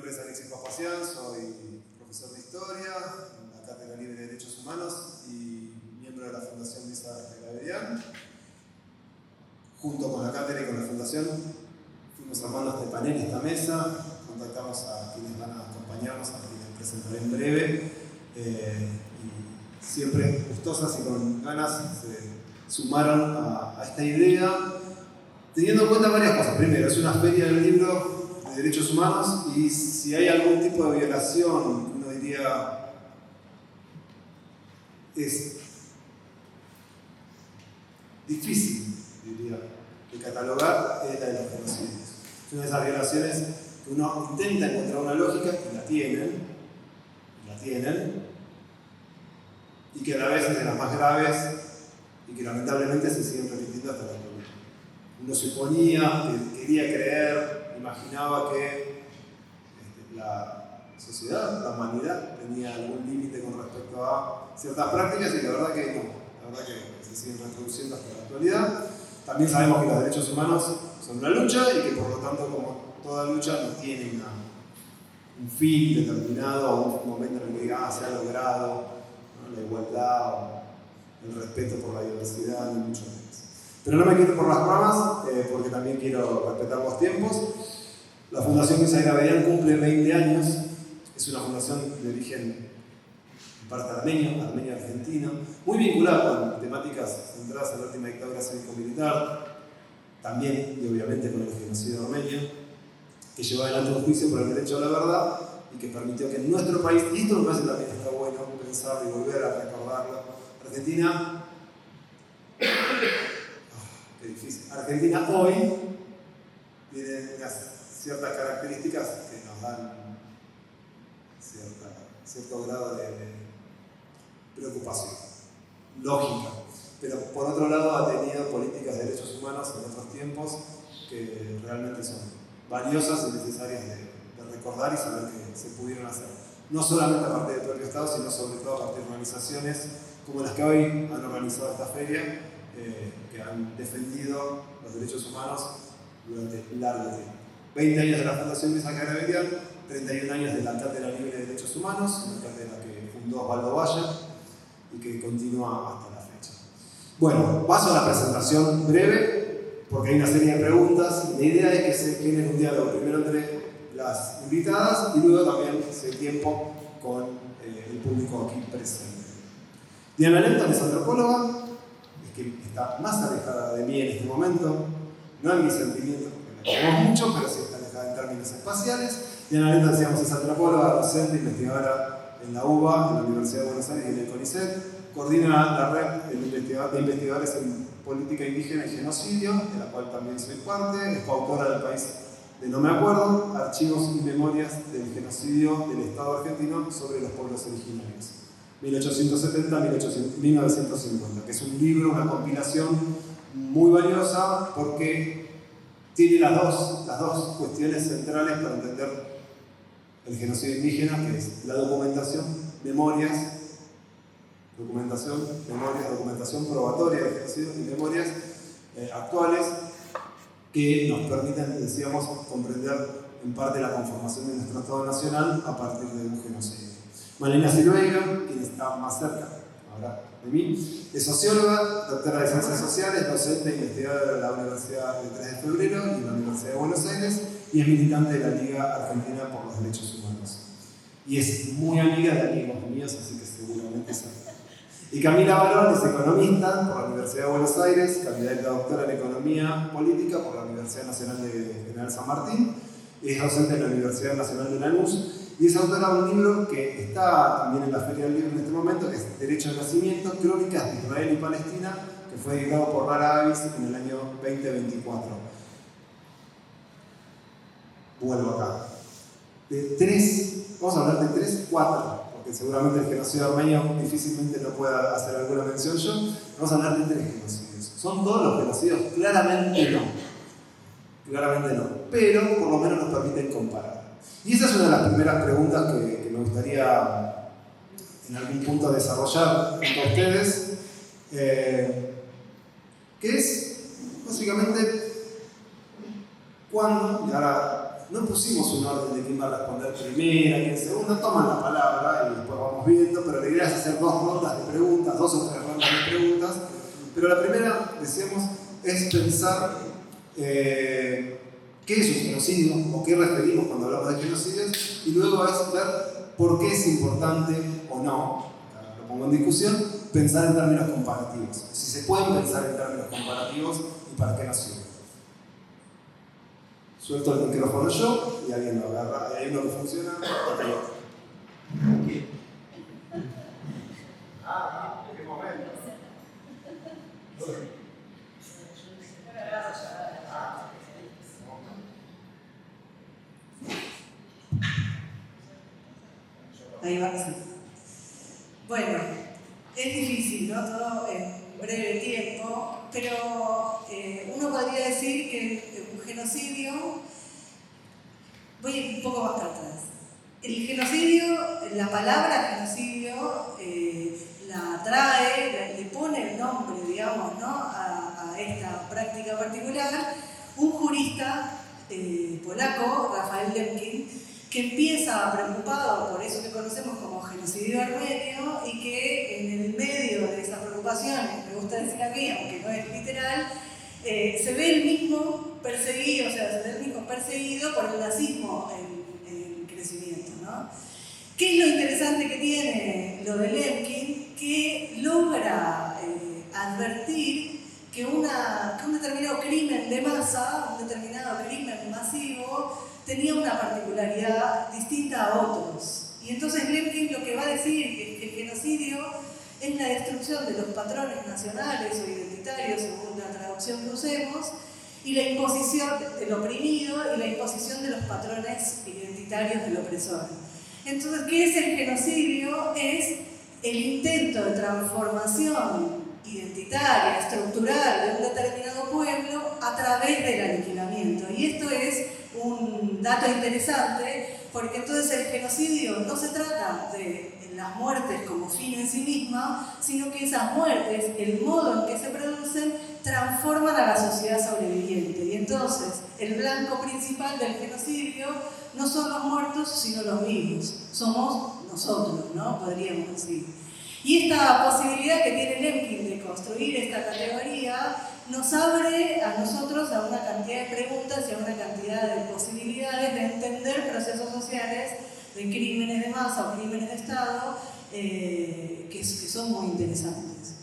nombre es Alexis Papacián, soy profesor de Historia en la Cátedra Libre de Derechos Humanos y miembro de la Fundación Luisa Gravedian. Junto con la cátedra y con la Fundación fuimos armando este panel, esta mesa, contactamos a quienes van a acompañarnos, a quienes presentaré en breve, y siempre gustosas y con ganas se sumaron a esta idea, teniendo en cuenta varias cosas. Primero, es una feria del libro de derechos humanos y si hay algún tipo de violación, uno diría, es difícil, diría, de catalogar, es la de los genocidios. Es una de esas violaciones que uno intenta encontrar una lógica y la tienen, y que a la vez es de las más graves y que lamentablemente se siguen repitiendo hasta la actualidad. Uno suponía, quería creer, imaginaba que la sociedad, la humanidad, tenía algún límite con respecto a ciertas prácticas y la verdad que no, la verdad que se siguen reproduciendo hasta la actualidad. También sabemos que los derechos humanos son una lucha y que por lo tanto, como toda lucha, no tienen un fin determinado o un momento en el que se ha logrado, ¿no?, la igualdad o el respeto por la diversidad, ni mucho menos. Pero no me quiero por las ramas, porque también quiero respetar los tiempos. La Fundación Luisa Gravedian cumple 20 años, es una fundación de origen en parte armenio-argentino, muy vinculada con temáticas centradas en la última dictadura cívico-militar, también y obviamente con el genocidio armenio, que llevó adelante un juicio por el derecho a la verdad y que permitió que en nuestro país, y esto me parece también está bueno pensar y volver a recordarlo, Argentina, qué difícil, Argentina hoy tiene ciertas características que nos dan cierto grado de preocupación, lógica, pero por otro lado ha tenido políticas de derechos humanos en otros tiempos que realmente son valiosas y necesarias de recordar y saber que se pudieron hacer. No solamente a partir del propio Estado, sino sobre todo a partir de organizaciones como las que hoy han organizado esta feria, que han defendido los derechos humanos durante largo tiempo. 20 años de la Fundación Luisa Gravedian, 31 años de la Cátedra Libre de Derechos Humanos, una cátedra que fundó Osvaldo Valla y que continúa hasta la fecha. Bueno, paso a la presentación breve, porque hay una serie de preguntas. La idea es que se genere un diálogo primero entre las invitadas y luego también se dé tiempo con el público aquí presente. Diana Lenton es antropóloga, es que está más alejada de mí en este momento, no en mis sentimientos, porque la queremos mucho, pero sí está alejada en términos espaciales. Diana Lenton, decíamos, es antropóloga, docente, investigadora en la UBA, en la Universidad de Buenos Aires y en el CONICET. Coordina la red de investigadores en política indígena y genocidio, de la cual también soy parte. Es coautora del País de No Me Acuerdo, Archivos y Memorias del Genocidio del Estado argentino sobre los pueblos originarios, 1870-1950, que es un libro, una compilación muy valiosa porque tiene las dos cuestiones centrales para entender el genocidio indígena, que es la documentación probatoria del genocidio y memorias actuales que nos permiten, decíamos, comprender en parte la conformación de nuestro Estado Nacional a partir de un genocidio. Malena Silveira, quien está más cerca ahora de mí, es socióloga, doctora de Ciencias Sociales, docente e investigadora de la Universidad del 3 de Febrero y de la Universidad de Buenos Aires, y es militante de la Liga Argentina por los Derechos Humanos. Y es muy amiga de amigos míos, así que seguramente sabe. Y Camila Barón es economista por la Universidad de Buenos Aires, candidata a doctora en Economía Política por la Universidad Nacional de General San Martín, es docente en la Universidad Nacional de Lanús y es autora de un libro que está también en la Feria del Libro en este momento, que es Derecho de Nacimiento, Crónicas de Israel y Palestina, que fue editado por Rara Avis en el año 2024. Vuelvo acá. Vamos a hablar de 4, porque seguramente el genocidio armenio difícilmente no pueda hacer alguna mención yo. Vamos a hablar de 3 genocidios. ¿Son todos los genocidios? Claramente no. Pero por lo menos nos permiten comparar. Y esa es una de las primeras preguntas que me gustaría en algún punto desarrollar con ustedes, que es básicamente cuándo, y ahora no pusimos un orden de quién va a responder primera, quién segunda, toman la palabra y después vamos viendo, pero la idea es hacer 2 rondas de preguntas, 2 o 3 rondas de preguntas. Pero la primera, decíamos, es pensar qué es un genocidio o qué referimos cuando hablamos de genocidios, y luego es ver por qué es importante o no, lo pongo en discusión, pensar en términos comparativos. Si se pueden pensar en términos comparativos y para qué nos sirve. Suelto el micrófono yo y alguien lo agarra, y hay uno que funciona, otro. ¿Qué momento? Ahí va. Bueno, es difícil, ¿no? Todo en breve tiempo, pero uno podría decir que un genocidio, voy un poco más para atrás. El genocidio, la palabra genocidio, la trae, le pone el nombre, digamos, ¿no? a esta práctica particular, un jurista polaco, Rafael Lemkin, que empieza preocupado por eso que conocemos como genocidio armenio y que en el medio de esas preocupaciones, me gusta decir a mí, aunque no es literal, se ve el mismo perseguido, por el nazismo en crecimiento, ¿no? ¿Qué es lo interesante que tiene lo de Lemkin? Que logra advertir que un determinado crimen de masa, un determinado crimen masivo, tenía una particularidad distinta a otros. Y entonces Lemkin lo que va a decir es que el genocidio es la destrucción de los patrones nacionales o identitarios, según la traducción que usemos, y la imposición del oprimido y la imposición de los patrones identitarios del opresor. Entonces, ¿qué es el genocidio? Es el intento de transformación identitaria, estructural de un determinado pueblo a través del aniquilamiento. Y esto es un dato interesante, porque entonces el genocidio no se trata de las muertes como fin en sí misma, sino que esas muertes, el modo en que se producen, transforman a la sociedad sobreviviente. Y entonces el blanco principal del genocidio no son los muertos, sino los vivos. Somos nosotros, ¿no? Podríamos decir. Y esta posibilidad que tiene Lemkin de construir esta categoría nos abre a nosotros a una cantidad de preguntas y a una cantidad de posibilidades de entender procesos sociales de crímenes de masa o crímenes de Estado que son muy interesantes.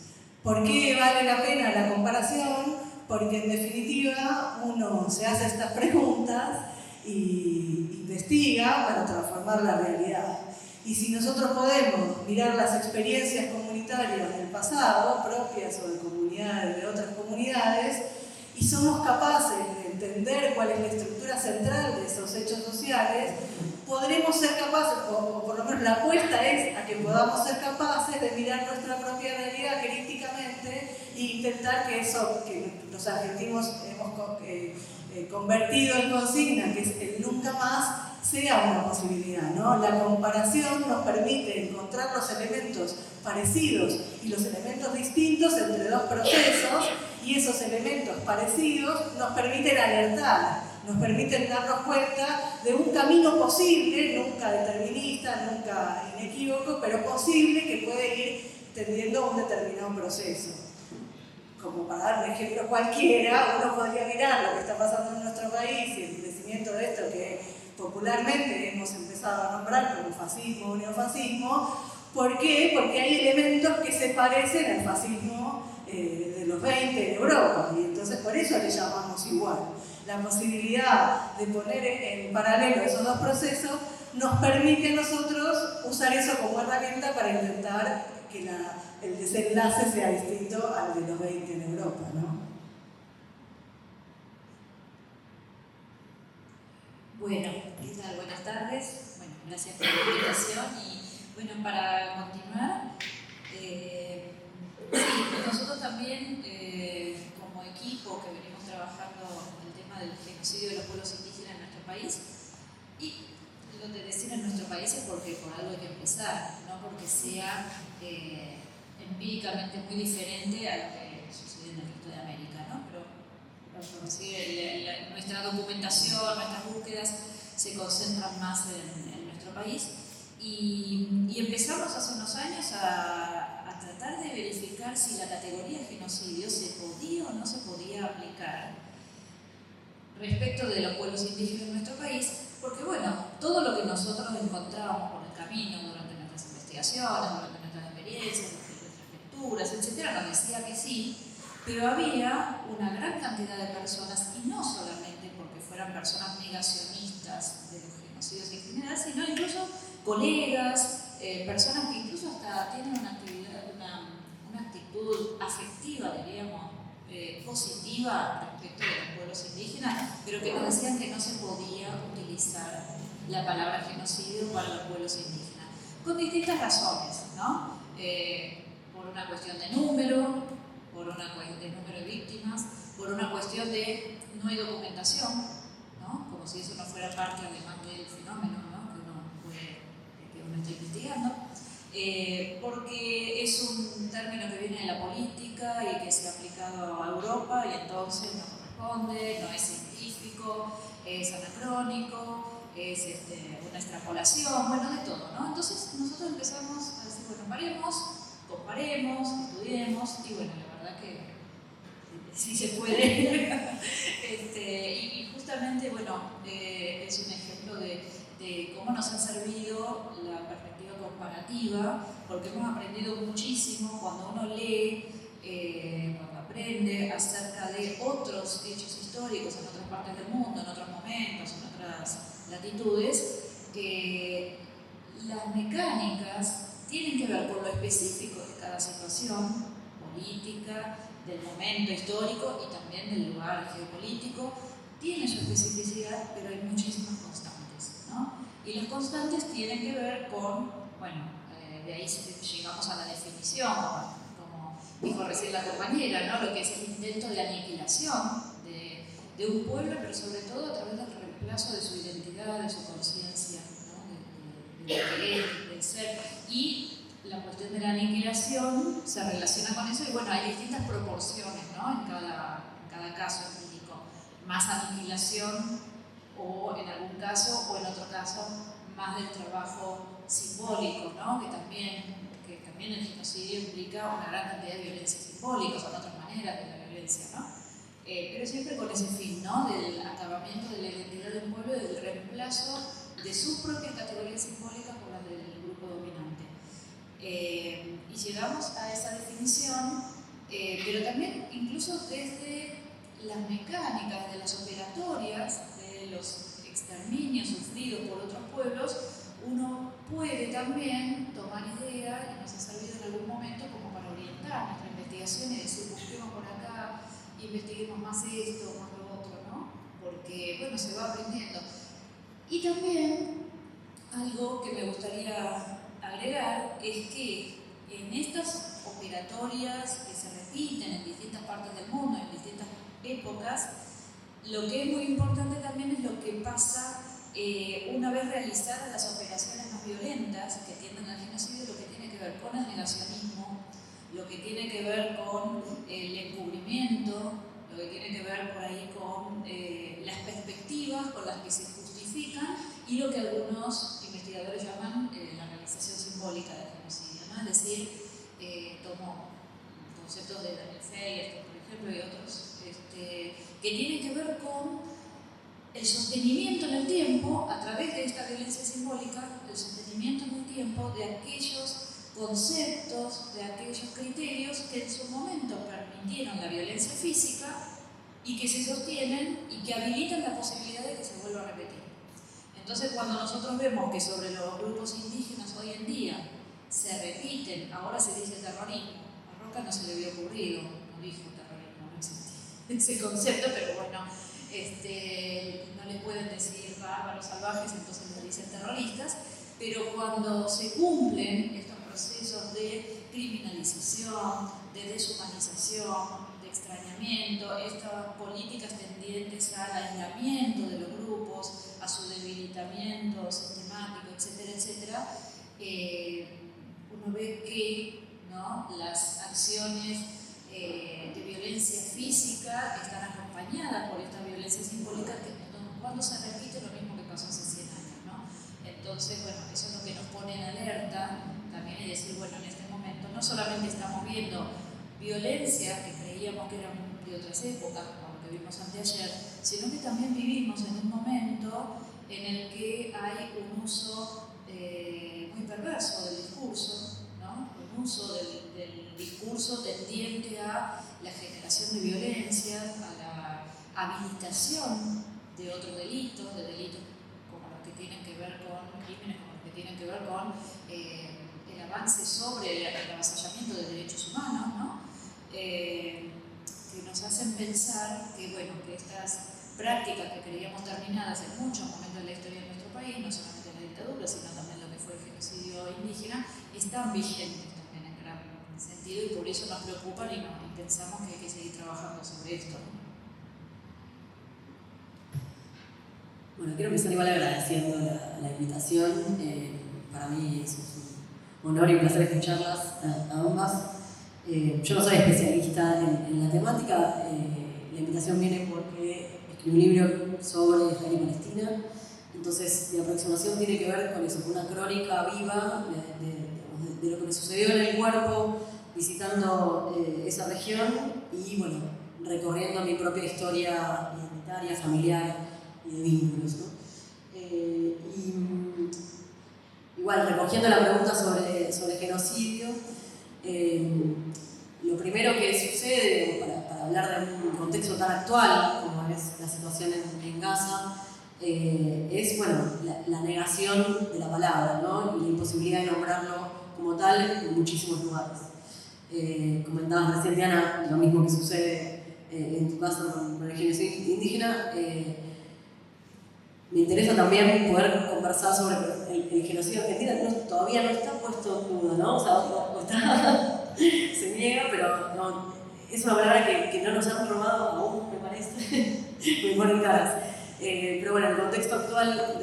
¿Por qué vale la pena la comparación? Porque en definitiva uno se hace estas preguntas y investiga para transformar la realidad. Y si nosotros podemos mirar las experiencias comunitarias del pasado, propias o de comunidades, de otras comunidades, y somos capaces de entender cuál es la estructura central de esos hechos sociales, podremos ser capaces, o por lo menos la apuesta es a que podamos ser capaces de mirar nuestra propia realidad críticamente e intentar que eso que los argentinos hemos convertido en consigna, que es el nunca más, sea una posibilidad, ¿no? La comparación nos permite encontrar los elementos parecidos y los elementos distintos entre dos procesos, y esos elementos parecidos nos permiten alertar, nos permiten darnos cuenta de un camino posible, nunca determinista, nunca inequívoco, pero posible, que puede ir tendiendo a un determinado proceso. Como para dar un ejemplo cualquiera, uno podría mirar lo que está pasando en nuestro país y el crecimiento de esto que popularmente hemos empezado a nombrar como fascismo o neofascismo. ¿Por qué? Porque hay elementos que se parecen al fascismo de los 20 en Europa, y entonces por eso le llamamos igual. La posibilidad de poner en paralelo esos dos procesos nos permite a nosotros usar eso como herramienta para intentar que el desenlace sea distinto al de los 20 en Europa, ¿no? Bueno, ¿qué tal? Buenas tardes. Bueno, gracias por la invitación y bueno, para continuar, sí, nosotros también como equipo que venimos trabajando en el tema del genocidio de los pueblos indígenas en nuestro país, y lo de decir en nuestro país es porque por algo hay que empezar, no porque sea empíricamente muy diferente a lo que sucede en el resto de América, ¿no? Pero nuestra documentación, nuestras búsquedas se concentran más en nuestro país. Y empezamos hace unos años a tratar de verificar si la categoría genocidio se podía o no se podía aplicar respecto de los pueblos indígenas en nuestro país, porque bueno, todo lo que nosotros encontrábamos por el camino durante nuestras investigaciones, durante nuestras experiencias, nuestras lecturas, etc., nos decía que sí, pero había una gran cantidad de personas, y no solamente porque fueran personas negacionistas de los genocidios en general, sino incluso colegas, personas que incluso hasta tienen una actitud afectiva, diríamos, positiva respecto de los pueblos indígenas, pero que nos decían que no se podía utilizar la palabra genocidio para los pueblos indígenas, con distintas razones, ¿no? Por una cuestión de número, por una cuestión de número de víctimas, por una cuestión de no hay documentación, ¿no? Como si eso no fuera parte además del fenómeno, ¿no? que uno está investigando. Porque es un término que viene de la política y que se ha aplicado a Europa y entonces no corresponde, no es científico, es anacrónico, es una extrapolación, bueno, de todo, ¿no? Entonces nosotros empezamos a decir, bueno, paremos, comparemos, estudiemos y bueno, la verdad que sí se puede. Y justamente, bueno, es un ejemplo de cómo nos ha servido la perspectiva comparativa, porque hemos aprendido muchísimo cuando uno lee, cuando aprende acerca de otros hechos históricos en otras partes del mundo, en otros momentos, en otras latitudes, que las mecánicas tienen que ver con lo específico de cada situación política, del momento histórico y también del lugar geopolítico. Tiene su especificidad, pero hay muchísimas constantes, ¿no? Y las constantes tienen que ver con, bueno, de ahí llegamos a la definición, como dijo recién la compañera, ¿no? Lo que es el intento de aniquilación de un pueblo, pero sobre todo a través del reemplazo de su identidad, de su conciencia, ¿no? De lo que es, del ser. Y la cuestión de la aniquilación se relaciona con eso y bueno, hay distintas proporciones, ¿no? en cada caso empírico. Más aniquilación o en algún caso o en otro caso más del trabajo simbólico, ¿no? que también el genocidio implica una gran cantidad de violencia simbólica, son otras maneras de la violencia, ¿no? Pero siempre con ese fin, ¿no? Del acabamiento de la identidad del pueblo y del reemplazo de sus propias categorías simbólicas por las del grupo dominante. Y llegamos a esa definición, pero también incluso desde las mecánicas, de las operatorias, de los exterminios sufridos por otros pueblos, uno puede también tomar idea, y nos ha servido en algún momento como para orientar nuestra investigación y decir, busquemos por acá, investiguemos más esto, más lo otro, ¿no? Porque, bueno, se va aprendiendo. Y también algo que me gustaría agregar es que en estas operatorias que se repiten en distintas partes del mundo, en distintas épocas, lo que es muy importante también es lo que pasa una vez realizadas las operaciones más violentas que tienden al genocidio, lo que tiene que ver con el negacionismo, lo que tiene que ver con el encubrimiento, lo que tiene que ver por ahí con las perspectivas con las que se justifican y lo que algunos investigadores llaman la realización simbólica del genocidio, ¿no? Es decir, tomo conceptos de Daniel Fey, por ejemplo, y otros, que tienen que ver con el sostenimiento en el tiempo, a través de esta violencia simbólica, el sostenimiento en el tiempo de aquellos conceptos, de aquellos criterios que en su momento permitieron la violencia física y que se sostienen y que habilitan la posibilidad de que se vuelva a repetir. Entonces, cuando nosotros vemos que sobre los grupos indígenas hoy en día se repiten, ahora se dice terrorismo, a Roca no se le había ocurrido, no dijo terrorismo, no existía ese concepto, pero bueno, no les pueden decir bárbaros salvajes, entonces les dicen terroristas, pero cuando se cumplen estos procesos de criminalización, de deshumanización, de extrañamiento, estas políticas tendientes al aislamiento de los grupos, a su debilitamiento sistemático, etcétera, etcétera, uno ve que, ¿no?, las acciones de violencia física están acompañadas por esta violencia simbólica que cuando se repite lo mismo que pasó hace 100 Entonces, bueno, eso es lo que nos pone en alerta también, y decir, bueno, en este momento no solamente estamos viendo violencia que creíamos que eran de otras épocas, como que vimos anteayer, sino que también vivimos en un momento en el que hay un uso muy perverso del discurso, ¿no? Un uso del discurso tendiente a la generación de violencia, a la habilitación de otros delitos, de delitos como los que tienen que ver con crímenes, como los que tienen que ver con el avance sobre el avasallamiento de derechos humanos, ¿no? Que nos hacen pensar que, bueno, que estas prácticas que creíamos terminadas en muchos momentos de la historia de nuestro país, no solamente en la dictadura, sino también lo que fue el genocidio indígena, están vigentes también en gran sentido, y por eso nos preocupan y pensamos que hay que seguir trabajando sobre esto. Bueno, quiero empezar igual agradeciendo la invitación. Para mí es un honor y un placer escucharlas a ambas. Yo no soy especialista en la temática. La invitación viene porque escribí un libro sobre Israel y Palestina. Entonces, mi aproximación tiene que ver con eso, con una crónica viva de lo que me sucedió en el cuerpo, visitando esa región y, bueno, recorriendo mi propia historia identitaria, familiar y de vínculos, ¿no? Igual, recogiendo la pregunta sobre genocidio, lo primero que sucede, para hablar de un contexto tan actual como es la situación en Gaza, es, bueno, la negación de la palabra, ¿no? Y la imposibilidad de nombrarlo como tal en muchísimos lugares. Comentabas recién, Diana, lo mismo que sucede en tu caso con el genocidio indígena. Me interesa también poder conversar sobre el genocidio argentino. Todavía no está puesto en duda, ¿no? O sea, se niega, pero no, es una palabra que no nos han robado aún, me parece. Me ponen caras. Pero bueno, el contexto actual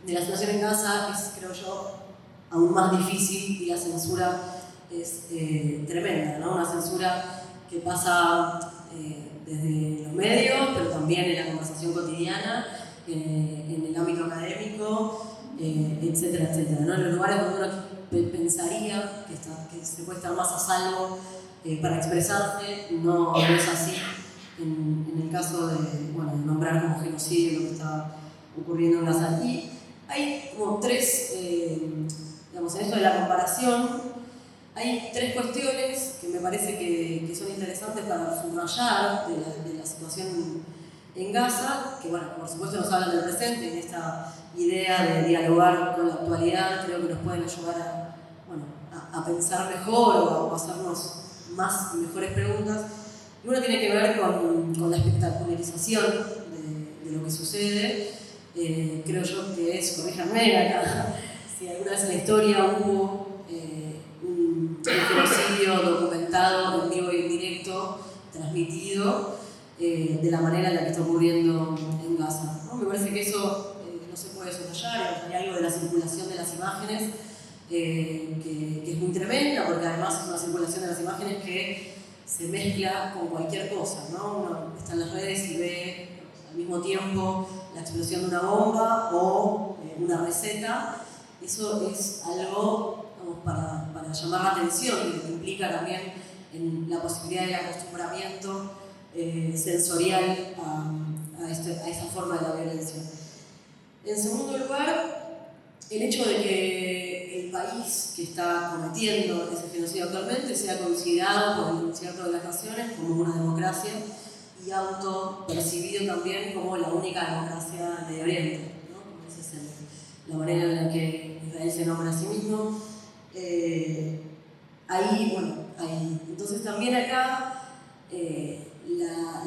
de la situación en Gaza es, creo yo, aún más difícil, y la censura es tremenda, ¿no? Una censura que pasa desde los medios, pero también en la conversación cotidiana, en el ámbito académico, etcétera, etcétera, ¿no? En los lugares donde uno pensaría que se puede estar más a salvo para expresarse, no es así. En el caso de, bueno, de nombrar como genocidio lo que está ocurriendo en Gaza. Y hay como tres, digamos, en esto de la comparación, hay tres cuestiones que me parece que son interesantes para subrayar de la situación en Gaza, que, bueno, por supuesto nos hablan del presente, en esta idea de dialogar con la actualidad. Creo que nos pueden ayudar a pensar mejor o a hacernos más y mejores preguntas. Y uno tiene que ver con la espectacularización de lo que sucede. Creo yo que es, corríjanme acá, si alguna vez en la historia hubo un genocidio documentado en vivo y en directo, transmitido, de la manera en la que está ocurriendo en Gaza, ¿no? Me parece que eso no se puede soslayar. Hay algo de la circulación de las imágenes que es muy tremenda, porque además es una circulación de las imágenes que se mezcla con cualquier cosa, ¿no? Uno está en las redes y ve al mismo tiempo la explosión de una bomba o una receta. Eso es algo, digamos, para llamar la atención, y que implica también en la posibilidad del acostumbramiento sensorial a esa forma de la violencia. En segundo lugar, el hecho de que el país que está cometiendo ese genocidio actualmente sea considerado por el Concierto de las Naciones como una democracia, y autopercibido también como la única democracia del Medio Oriente, ¿no? Esa es la manera en la que Israel se nombra a sí mismo. Entonces también acá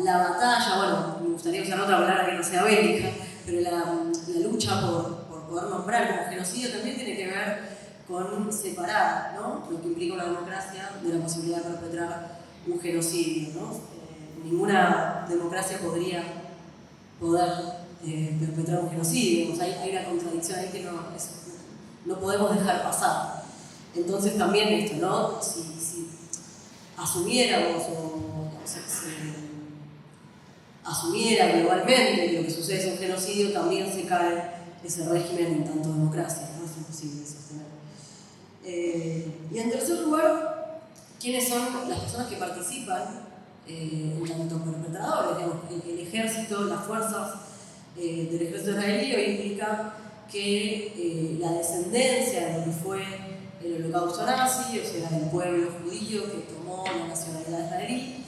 la batalla, bueno, me gustaría usar otra palabra que no sea bélica, pero la lucha por poder nombrar como genocidio también tiene que ver con separar, ¿no?, lo que implica una democracia de la posibilidad de perpetrar un genocidio, ¿no? Ninguna democracia podría perpetrar un genocidio. O sea, hay una contradicción ahí que no podemos dejar pasar. Entonces también esto, ¿no? Si asumiéramos asumiera globalmente que lo que sucede es un genocidio, también se cae ese régimen en tanto democracia, ¿no? Es imposible de sostener. Y en tercer lugar, ¿quiénes son las personas que participan en tanto perpetradores? Digamos, el ejército, las fuerzas del ejército israelí hoy implica que la descendencia de lo que fue el holocausto nazi, o sea, el pueblo judío que tomó la nacionalidad israelí,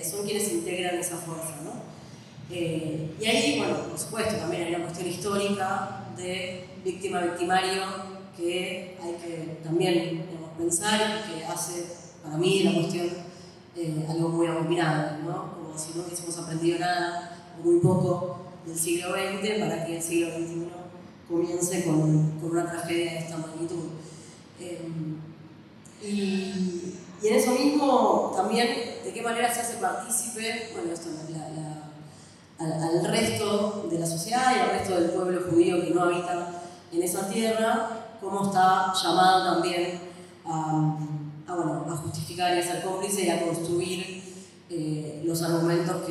son quienes integran esa fuerza, ¿no? Y ahí, bueno, por supuesto, también hay una cuestión histórica de víctima-victimario que hay que también pensar, que hace, para mí, la cuestión algo muy abominable, ¿no? Como si no hubiésemos aprendido nada, o muy poco, del siglo XX para que el siglo XXI comience con una tragedia de esta magnitud. Y en eso mismo también, de qué manera se hace partícipe, bueno, esto, al resto de la sociedad y al resto del pueblo judío que no habita en esa tierra, cómo está llamado también a justificar y a ser cómplice y a construir los argumentos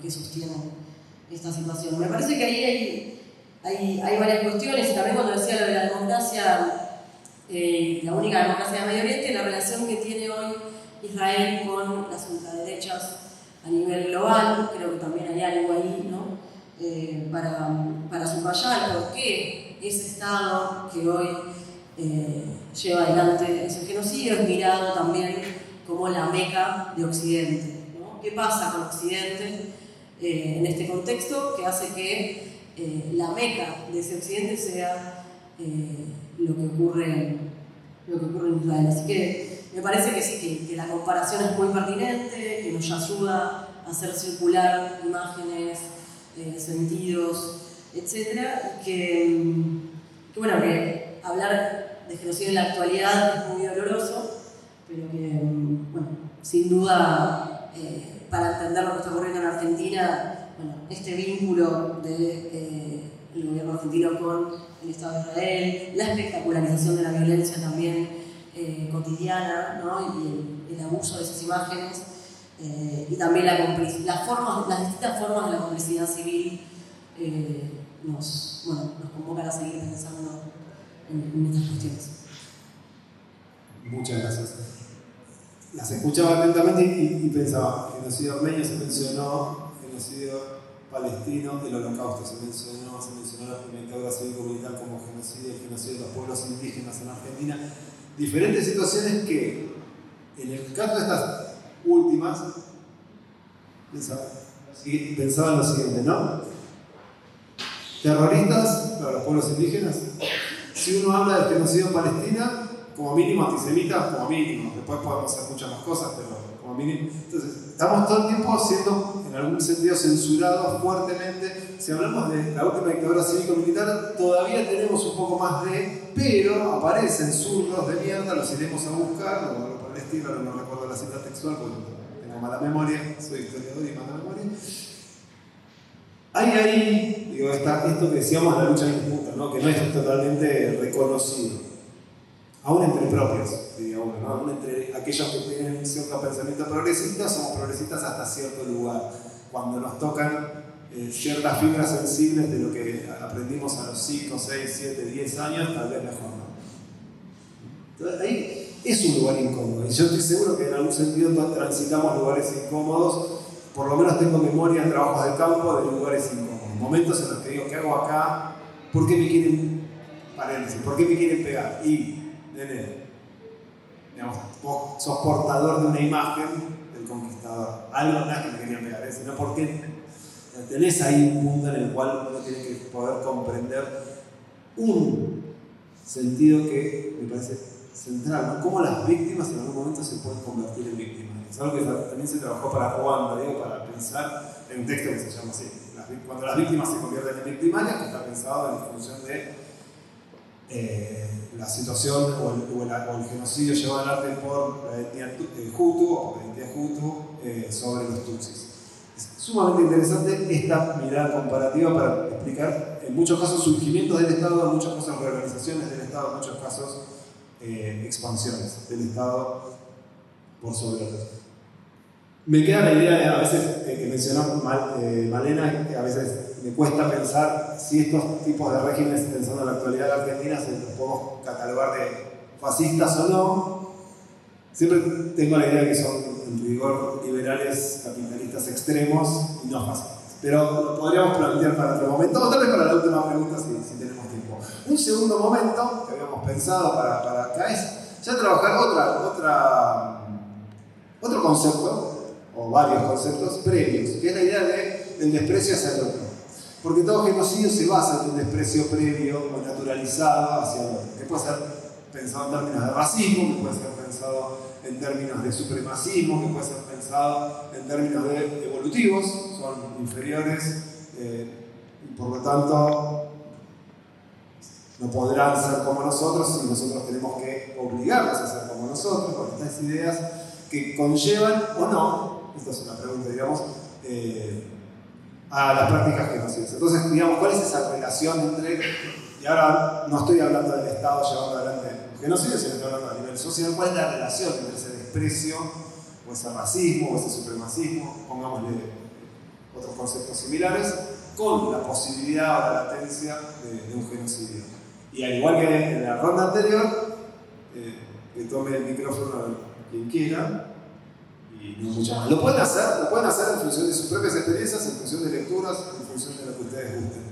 que sostienen esta situación. Me parece que ahí hay varias cuestiones, y también cuando decía lo de la democracia, la única democracia de Medio Oriente, la relación que tiene hoy Israel con las ultraderechas a nivel global, creo que también hay algo ahí, ¿no? Para subrayar por qué ese Estado que hoy lleva adelante ese genocidio es mirado también como la Meca de Occidente, ¿no? ¿Qué pasa con Occidente en este contexto que hace que la Meca de ese Occidente sea lo que ocurre en Israel? Así que me parece que sí, que la comparación es muy pertinente, que nos ayuda a hacer circular imágenes, sentidos, etc. Y que hablar de genocidio en la actualidad es muy doloroso, pero que, sin duda, para entender lo que está ocurriendo en Argentina, este vínculo del gobierno argentino con el Estado de Israel, la espectacularización de la violencia también cotidiana, ¿no? Y el abuso de esas imágenes, y también las distintas formas de la complicidad civil nos convocan a seguir pensando en estas cuestiones. Muchas gracias. Las escuchaba atentamente y pensaba, genocidio armenio se mencionó, genocidio palestino, el holocausto se mencionó la dictadura cívico-militar como genocidio, el genocidio de los pueblos indígenas en Argentina. Diferentes situaciones que, en el caso de estas últimas, pensaba en lo siguiente, ¿no? Terroristas para los pueblos indígenas. Si uno habla del genocidio en Palestina, como mínimo antisemita, como mínimo. Después podemos hacer muchas más cosas, pero como mínimo. Entonces, estamos todo el tiempo siendo, en algún sentido, censurados fuertemente. Si hablamos de la última dictadura cívico-militar, todavía tenemos un poco más pero aparecen zurdos de mierda, los iremos a buscar, o algo por el estilo, no recuerdo la cita textual porque tengo mala memoria, soy historiador y mala memoria. Hay ahí, digo, esto que decíamos, la lucha en disputa, ¿no? Que no es totalmente reconocido. Aún entre propios, diría uno, ¿no? Aún entre aquellos que tienen un cierto pensamiento progresista, somos progresistas hasta cierto lugar. Cuando nos tocan ciertas fibras sensibles de lo que aprendimos a los 5, 6, 7, 10 años, tal vez mejor, ¿no? Entonces, ahí es un lugar incómodo. Y yo estoy seguro que en algún sentido transitamos lugares incómodos. Por lo menos tengo memoria en trabajos de campo de lugares incómodos. Momentos en los que digo, ¿qué hago acá? ¿Por qué me quieren, paréntesis, por qué me quieren pegar? Y, nene, digamos, vos sos portador de una imagen del conquistador. Algo no es que me querían pegar, sino porque tenés ahí un punto en el cual uno tiene que poder comprender un sentido que me parece central, ¿no? Cómo las víctimas en algún momento se pueden convertir en víctimas. Es algo que también se trabajó para Ruanda, digo, para pensar en un texto que se llama así. Cuando las víctimas se convierten en victimarias, que está pensado en función de la situación o el genocidio llevado adelante por la etnia Hutu o por la identidad Hutu sobre los Tutsis. Es sumamente interesante esta mirada comparativa para explicar en muchos casos surgimientos del Estado, en muchos casos reorganizaciones del Estado, en muchos casos expansiones del Estado por sobre otros. Me queda la idea, a veces, que mencionó Malena, que a veces me cuesta pensar si estos tipos de regímenes, pensando en la actualidad de la Argentina, se los podemos catalogar de fascistas o no. Siempre tengo la idea de que son, en rigor, liberales capitalistas extremos y no fascistas. Pero lo podríamos plantear para otro momento, o tal vez para la última pregunta si tenemos tiempo. Un segundo momento que habíamos pensado para acá es ya trabajar otro concepto, o varios conceptos previos, que es la idea del desprecio hacia el otro. Porque todo genocidio se basa en un desprecio previo o naturalizado hacia el otro, que puede ser pensado en términos de racismo, que puede ser pensado en términos de supremacismo, que puede ser pensado en términos de evolutivos, son inferiores y por lo tanto no podrán ser como nosotros y nosotros tenemos que obligarlos a ser como nosotros, con estas ideas que conllevan o no, esta es una pregunta, digamos, a las prácticas genocidas. Entonces, digamos, ¿cuál es esa relación entre, y ahora no estoy hablando del Estado llevando adelante el genocidio, sino estoy hablando a nivel social, cuál es la relación entre ese desprecio, o ese racismo, o ese supremacismo, pongámosle otros conceptos similares, con la posibilidad o la latencia de un genocidio? Y al igual que en la ronda anterior, que tome el micrófono quien quiera, y no mucho más. Lo pueden hacer en función de sus propias experiencias, en función de lecturas, en función de lo que ustedes gusten.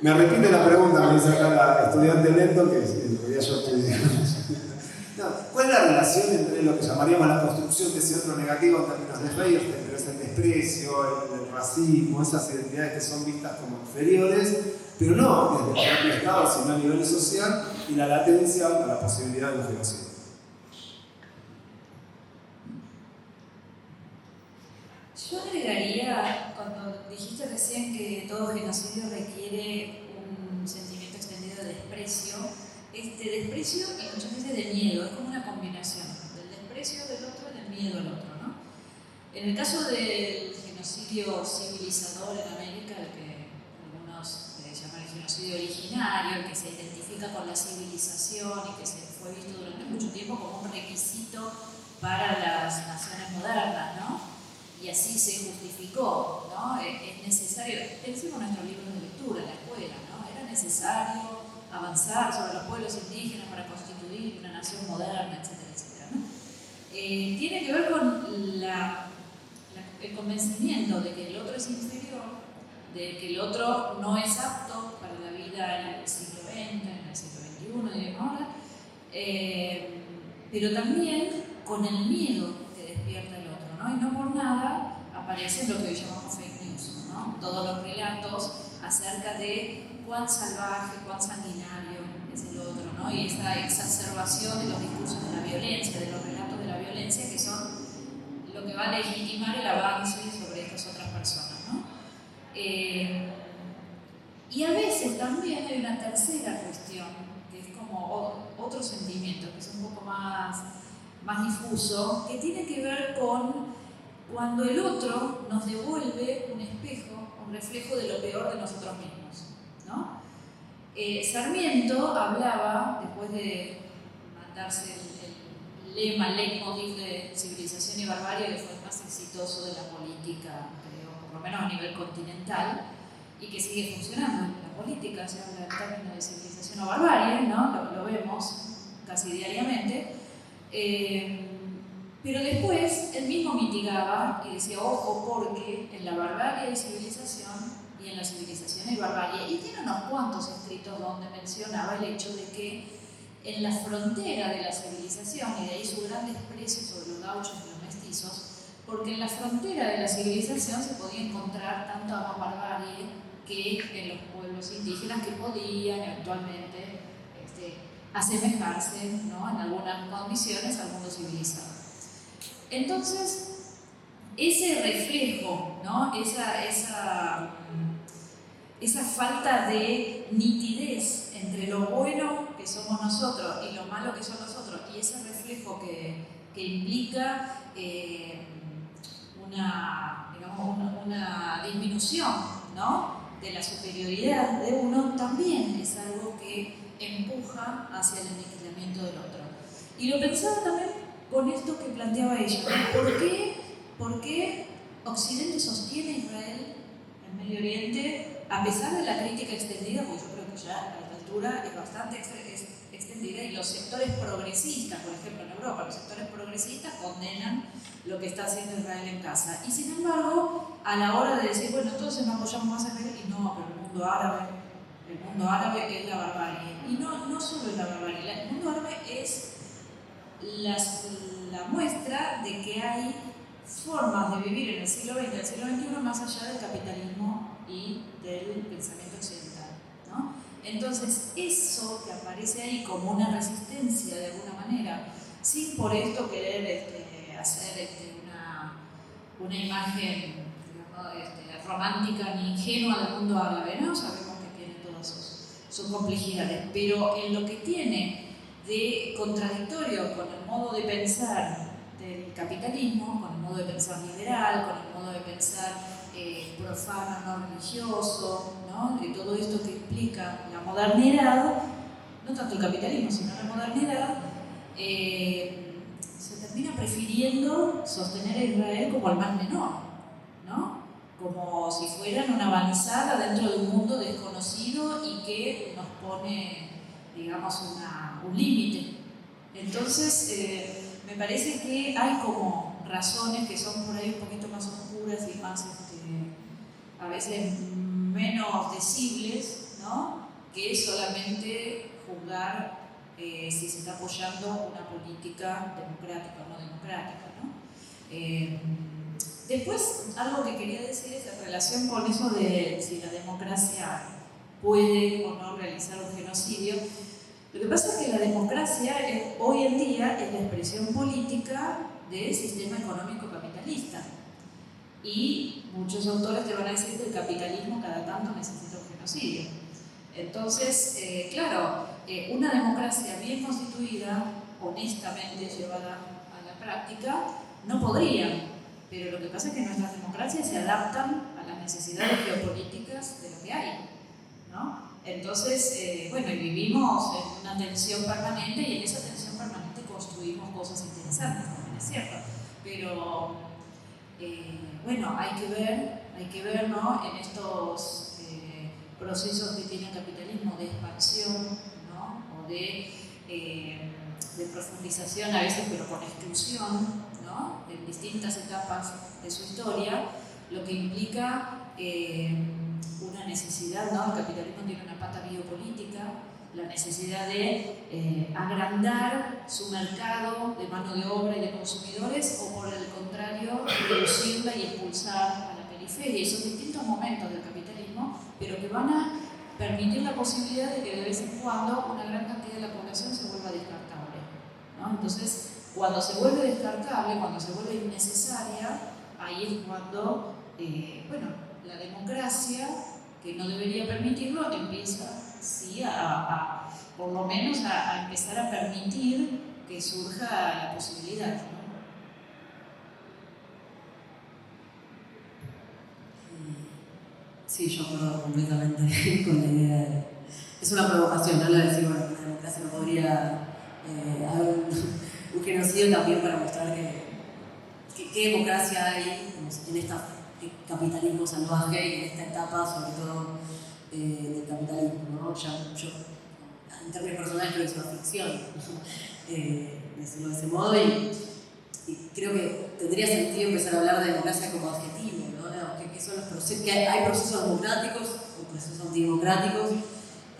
Me repite la pregunta, me dice acá la estudiante lento, que en realidad yo estudié. No, ¿cuál es la relación entre lo que llamaríamos la construcción de ese otro negativo en términos de Feyerstein, pero es el desprecio, el racismo, esas identidades que son vistas como inferiores, pero no desde el propio Estado, sino a nivel social, y la latencia o la posibilidad de un genocidio? Yo agregaría, cuando dijiste recién que todo genocidio requiere un sentimiento extendido de desprecio, desprecio y muchas veces de miedo, es como una combinación del desprecio del otro y del miedo al otro, ¿no? En el caso del genocidio civilizador en América, el que algunos llaman el genocidio originario, el que se identifica con la civilización y que se fue visto durante mucho tiempo como un requisito para las naciones modernas, ¿no? Y así se justificó, ¿no? Es necesario, pensemos en nuestros libros de lectura en la escuela, ¿no? Era necesario avanzar sobre los pueblos indígenas para constituir una nación moderna, etcétera, etcétera, ¿no? Tiene que ver con el convencimiento de que el otro es inferior, de que el otro no es apto para la vida en el siglo XX, en el siglo XXI, digamos ahora, pero también con el miedo que despierta el otro, ¿no? Y no por nada aparece lo que hoy llamamos fake news, ¿no? Todos los relatos acerca de cuán salvaje, cuán sanguinario es el otro, ¿no? Y esta exacerbación de los discursos de la violencia, de los relatos de la violencia, que son lo que va a legitimar el avance sobre estas otras personas, ¿no? Y a veces también hay una tercera cuestión, que es como otro sentimiento, que es un poco más difuso, que tiene que ver con cuando el otro nos devuelve un espejo, un reflejo de lo peor de nosotros mismos, ¿no? Sarmiento hablaba, después de mandarse el lema, el leitmotiv de Civilización y Barbarie, que fue el más exitoso de la política, creo, por lo menos a nivel continental, y que sigue funcionando en la política, se habla del término de civilización o barbarie, ¿no? Lo vemos casi diariamente. Pero después él mismo mitigaba y decía, ojo, porque en la barbarie hay civilización y en la civilización hay barbarie. Y tiene unos cuantos escritos donde mencionaba el hecho de que en la frontera de la civilización, y de ahí su gran desprecio sobre los gauchos y los mestizos, porque en la frontera de la civilización se podía encontrar tanto más barbarie que en los pueblos indígenas que podían eventualmente asemejarse, ¿no? En algunas condiciones al mundo civilizado. Entonces, ese reflejo, ¿no? esa falta de nitidez entre lo bueno que somos nosotros y lo malo que son los otros, y ese reflejo que implica una disminución, ¿no? De la superioridad de uno, también es algo que empuja hacia el aniquilamiento del otro. Y lo pensaba también con esto que planteaba ella, ¿no? ¿Por qué ¿por qué Occidente sostiene a Israel en Medio Oriente a pesar de la crítica extendida? Porque yo creo que ya a esta altura es bastante extendida, y los sectores progresistas, por ejemplo en Europa, los sectores progresistas condenan lo que está haciendo Israel en Gaza. Y sin embargo, a la hora de decir, bueno, entonces no apoyamos más a Israel, y no, pero el mundo árabe es la barbarie. Y no solo es la barbarie, el mundo árabe es la muestra de que hay formas de vivir en el siglo XX y el siglo XXI más allá del capitalismo y del pensamiento occidental, ¿no? Entonces, eso que aparece ahí como una resistencia de alguna manera, sin por esto querer hacer una imagen, digamos, romántica ni ingenua del mundo árabe, ¿no? Sabemos que tiene todas sus complejidades, pero en lo que tiene de contradictorio con el modo de pensar del capitalismo, con el modo de pensar liberal, con el modo de pensar profano, no religioso, ¿no? De todo esto que implica la modernidad, no tanto el capitalismo, sino la modernidad, se termina prefiriendo sostener a Israel como el mal menor, ¿no? Como si fueran una avanzada dentro de un mundo desconocido y que nos pone, digamos, un límite. Entonces, me parece que hay como razones que son por ahí un poquito más oscuras y más, a veces menos decibles, ¿no? Que solamente juzgar si se está apoyando una política democrática o no democrática, ¿no? Después, algo que quería decir es en relación con eso de si la democracia puede o no realizar un genocidio. Lo que pasa es que la democracia hoy en día es la expresión política del sistema económico capitalista. Y muchos autores te van a decir que el capitalismo cada tanto necesita un genocidio. Entonces, claro, una democracia bien constituida, honestamente llevada a la práctica, no podría. Pero lo que pasa es que nuestras democracias se adaptan a las necesidades geopolíticas de lo que hay, ¿no? Entonces, bueno, y vivimos en una tensión permanente, y en esa tensión permanente construimos cosas interesantes, también es cierto. Pero, bueno, hay que ver, ¿no? En estos procesos que tiene el capitalismo de expansión, ¿no? O de profundización a veces, pero con exclusión, ¿no? En distintas etapas de su historia, lo que implica una necesidad, ¿no? El capitalismo tiene una pata biopolítica, la necesidad de agrandar su mercado de mano de obra y de consumidores, o por el contrario, reducirla y expulsar a la periferia. Y son distintos momentos del capitalismo, pero que van a permitir la posibilidad de que de vez en cuando una gran cantidad de la población se vuelva descartable, ¿no? Entonces, cuando se vuelve descartable, cuando se vuelve innecesaria, ahí es cuando, bueno, la democracia, que no debería permitirlo, empieza, sí, por lo menos a empezar a permitir que surja la posibilidad, ¿no? Sí, yo acuerdo completamente con la idea de... Es una provocación, ¿no? La de decir, bueno, la democracia no podría haber un genocidio, también para mostrar qué democracia hay en este capitalismo salvaje y en esta etapa, sobre todo, del capitalismo, ¿no? Yo, en términos personales, creo que es una ficción, decirlo de ese modo, y creo que tendría sentido empezar a hablar de democracia como adjetivo, ¿no? Que son los procesos, que hay procesos democráticos o procesos antidemocráticos,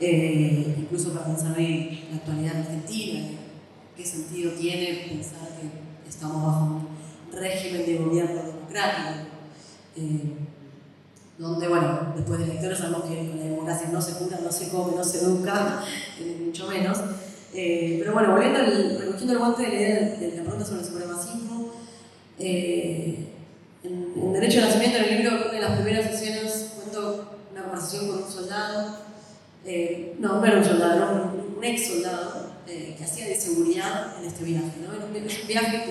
incluso para pensar en la actualidad en Argentina, qué sentido tiene pensar que estamos bajo un régimen de gobierno democrático, donde, bueno, después de elecciones sabemos que con la democracia no se cura, no se come, no se educa, mucho menos. Pero bueno, recogiendo el guante de la idea de la pregunta sobre el supremacismo, en Derecho de Nacimiento, en el libro, una de las primeras sesiones, cuento una conversación con un soldado, no era un soldado, un ex soldado, que hacía de seguridad en este viaje, ¿no? Es un viaje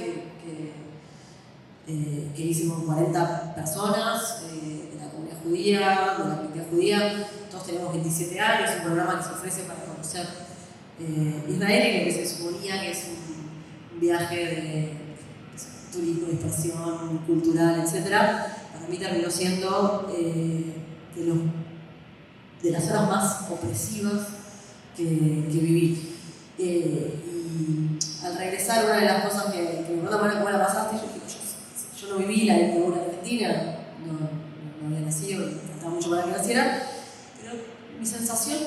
que hice con 40 personas de la comunidad judía, de la comunidad judía. Todos tenemos 27 años, un programa que se ofrece para conocer Israel, y lo que se suponía que es un viaje turismo, dispersión cultural, etc., para mí terminó siendo de las horas más opresivas que viví. Y al regresar, una de las cosas que me preguntan, bueno, ¿cómo la pasaste? Yo no viví la dictadura argentina, no había nacido, me faltaba mucho para que naciera, pero mi sensación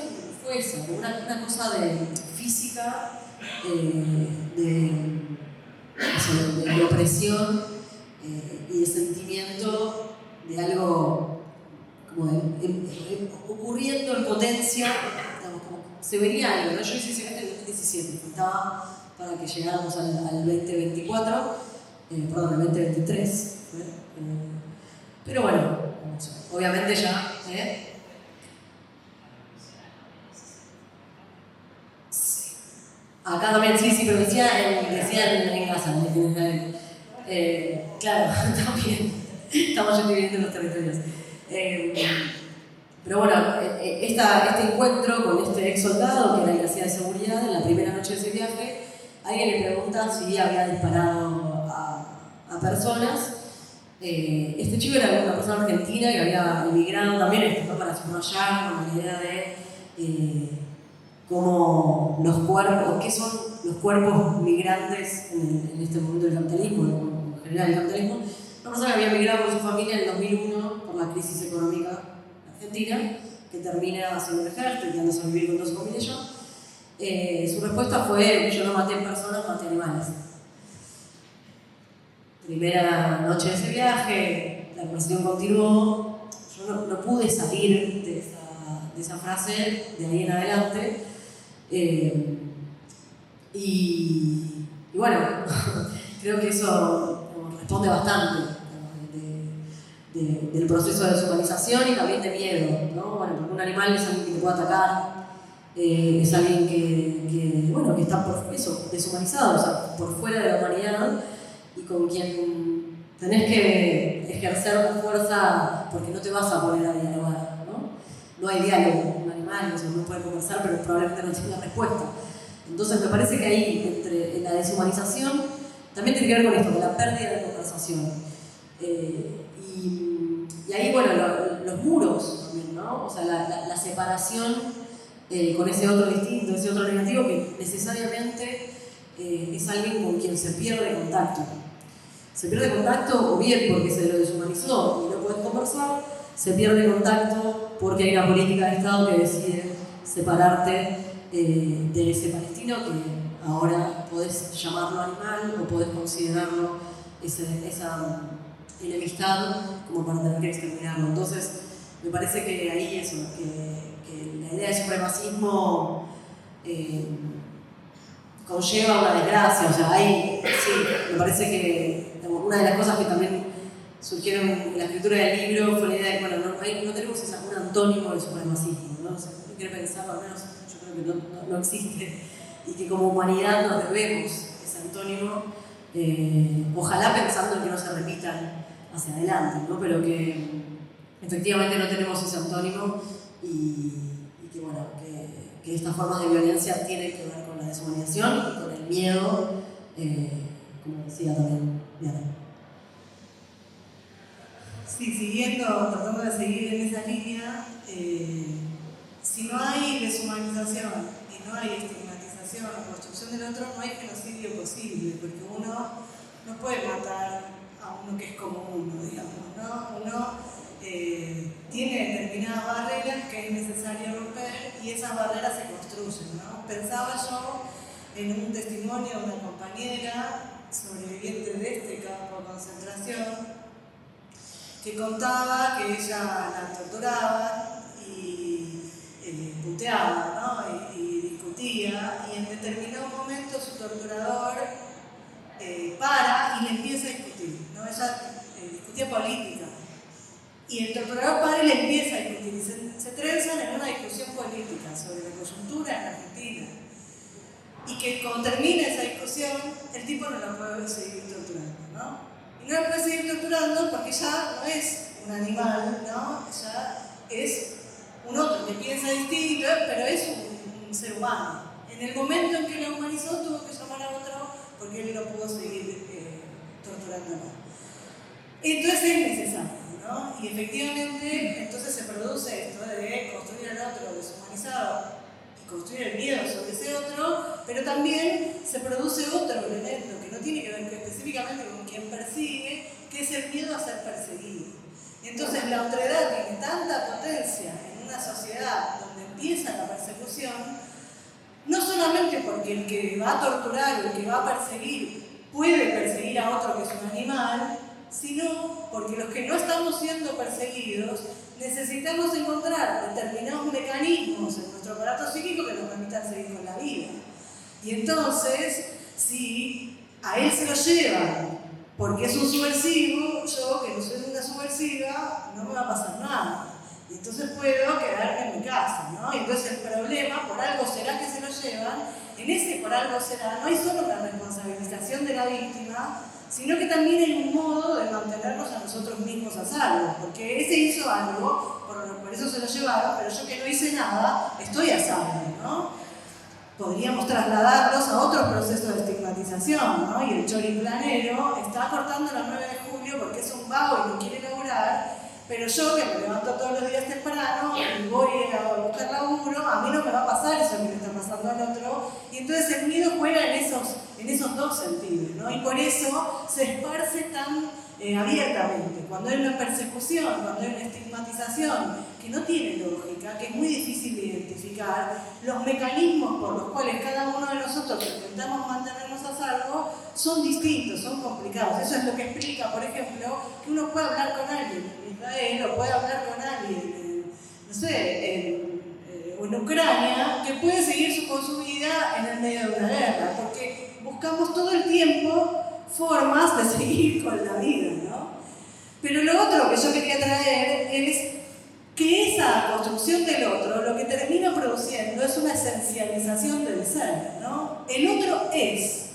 fue esa, una cosa de física, de opresión y de sentimiento de algo como ocurriendo en potencia, digamos, como se venía algo, ¿no? Yo hice ese viaje en el 2017, faltaba para que llegáramos al 2024, perdón, al 2023. Pero bueno, obviamente ya. Acá también, sí, pero decía en Gaza, en Israel. Claro, también. Estamos yendo y viniendo en los territorios. Pero bueno, este encuentro con este ex soldado, que era el que hacía de seguridad, en la primera noche de ese viaje, alguien le pregunta si había disparado a personas. Este chico era una persona argentina que había emigrado también, ¿no? Para subrayar con la idea de cómo los cuerpos, qué son los cuerpos migrantes en este momento del capitalismo, en general el capitalismo. Una persona que había emigrado con su familia en el 2001 por la crisis económica argentina, que termina haciendo el ejército y quedándose a vivir con toda su familia allá. Su respuesta fue: yo no maté personas, maté animales. Primera noche de ese viaje, la conversación continuó. Yo no pude salir de esa frase de ahí en adelante. Y bueno, creo que eso responde bastante del proceso de deshumanización y también de miedo, ¿no? Bueno, porque un animal es alguien que te puede atacar, es alguien que está por eso, deshumanizado, o sea, por fuera de la humanidad, y con quien tenés que ejercer tu fuerza porque no te vas a poner a dialogar, ¿no? No hay diálogo, un animal no puede conversar, pero probablemente no tiene la respuesta. Entonces me parece que ahí, en la deshumanización, también tiene que ver con esto, con la pérdida de conversación. Y ahí, bueno, los muros también, ¿no? O sea, la separación con ese otro distinto, ese otro negativo, que necesariamente es alguien con quien se pierde contacto. Se pierde contacto o bien porque se lo deshumanizó y no puedes conversar, se pierde contacto porque hay una política de Estado que decide separarte de ese palestino que ahora podés llamarlo animal o podés considerarlo esa enemistad como para tener que exterminarlo. Entonces, me parece que ahí eso, que la idea de supremacismo conlleva una desgracia, o sea, ahí sí, me parece que una de las cosas que también surgieron en la escritura del libro fue la idea de que, bueno, no tenemos un antónimo del supremacismo, ¿no? O sea, uno quiere pensarlo, al menos yo creo que no existe, y que como humanidad nos debemos ese antónimo, ojalá pensando en que no se repitan hacia adelante, ¿no? Pero que efectivamente no tenemos ese antónimo y que, bueno, que estas formas de violencia tienen que ver con la deshumanización y con el miedo, como decía también Diana. Sí, tratando de seguir en esa línea, si no hay deshumanización y no hay estigmatización o construcción del otro, no hay genocidio posible, porque uno no puede matar a uno que es como uno, digamos, ¿no? Uno tiene determinadas barreras que es necesario romper y esas barreras se construyen, ¿no? Pensaba yo en un testimonio de una compañera sobreviviente de este campo de concentración que contaba que ella la torturaba y puteaba, ¿no? y discutía, y en determinado momento su torturador para y le empieza a discutir, ¿no? Ella discutía política. Y el torturador para y le empieza a discutir, y se trenzan en una discusión política sobre la coyuntura en Argentina. Y que cuando termina esa discusión, el tipo no la puede seguir torturando, ¿no? Y no la puede seguir torturando porque ya no es un animal, ¿no? Ya es un otro que piensa distinto, pero es un ser humano. En el momento en que lo humanizó, tuvo que llamar a otro porque él no pudo seguir torturándolo. Entonces es necesario, ¿no? Y efectivamente, entonces se produce esto de construir al otro deshumanizado y construir el miedo sobre ese otro, pero también se produce otro elemento que no tiene que ver específicamente con quien persigue, que es el miedo a ser perseguido. Entonces la otredad tiene tanta potencia en una sociedad donde empieza la persecución, no solamente porque el que va a torturar o el que va a perseguir puede perseguir a otro que es un animal, sino porque los que no estamos siendo perseguidos necesitamos encontrar determinados mecanismos en nuestro aparato psíquico que nos permitan seguir con la vida. Y entonces, si a él se lo llevan porque es un subversivo, yo que no soy una subversiva, no me va a pasar nada. Y entonces puedo quedarme en mi casa, ¿no? Y entonces el problema, por algo será que se lo llevan, en ese por algo será, no hay solo una responsabilización de la víctima, sino que también hay un modo de mantenernos a nosotros mismos a salvo, porque ese hizo algo, por eso se lo llevaron, pero yo que no hice nada, estoy a salvo, ¿no? Podríamos trasladarlos a otros procesos de estigmatización, ¿no? Y el choriplanero está cortando la 9 de julio porque es un vago y no quiere laburar, pero yo que me levanto todos los días temprano y voy a buscar laburo, a mí no me va a pasar eso que le está pasando al otro, y entonces el miedo juega en esos dos sentidos, ¿no? Y por eso se esparce tan abiertamente. Cuando hay una persecución, cuando hay una estigmatización que no tiene lógica, que es muy difícil de identificar, los mecanismos por los cuales cada uno de nosotros intentamos mantenernos a salvo son distintos, son complicados. Eso es lo que explica, por ejemplo, que uno puede hablar con alguien en Israel o puede hablar con alguien, no sé, en Ucrania, que puede seguir con su vida en el medio de una guerra, porque buscamos todo el tiempo formas de seguir con la vida, ¿no? Pero lo otro que yo quería traer es que esa construcción del otro lo que termina produciendo es una esencialización del ser, ¿no? El otro es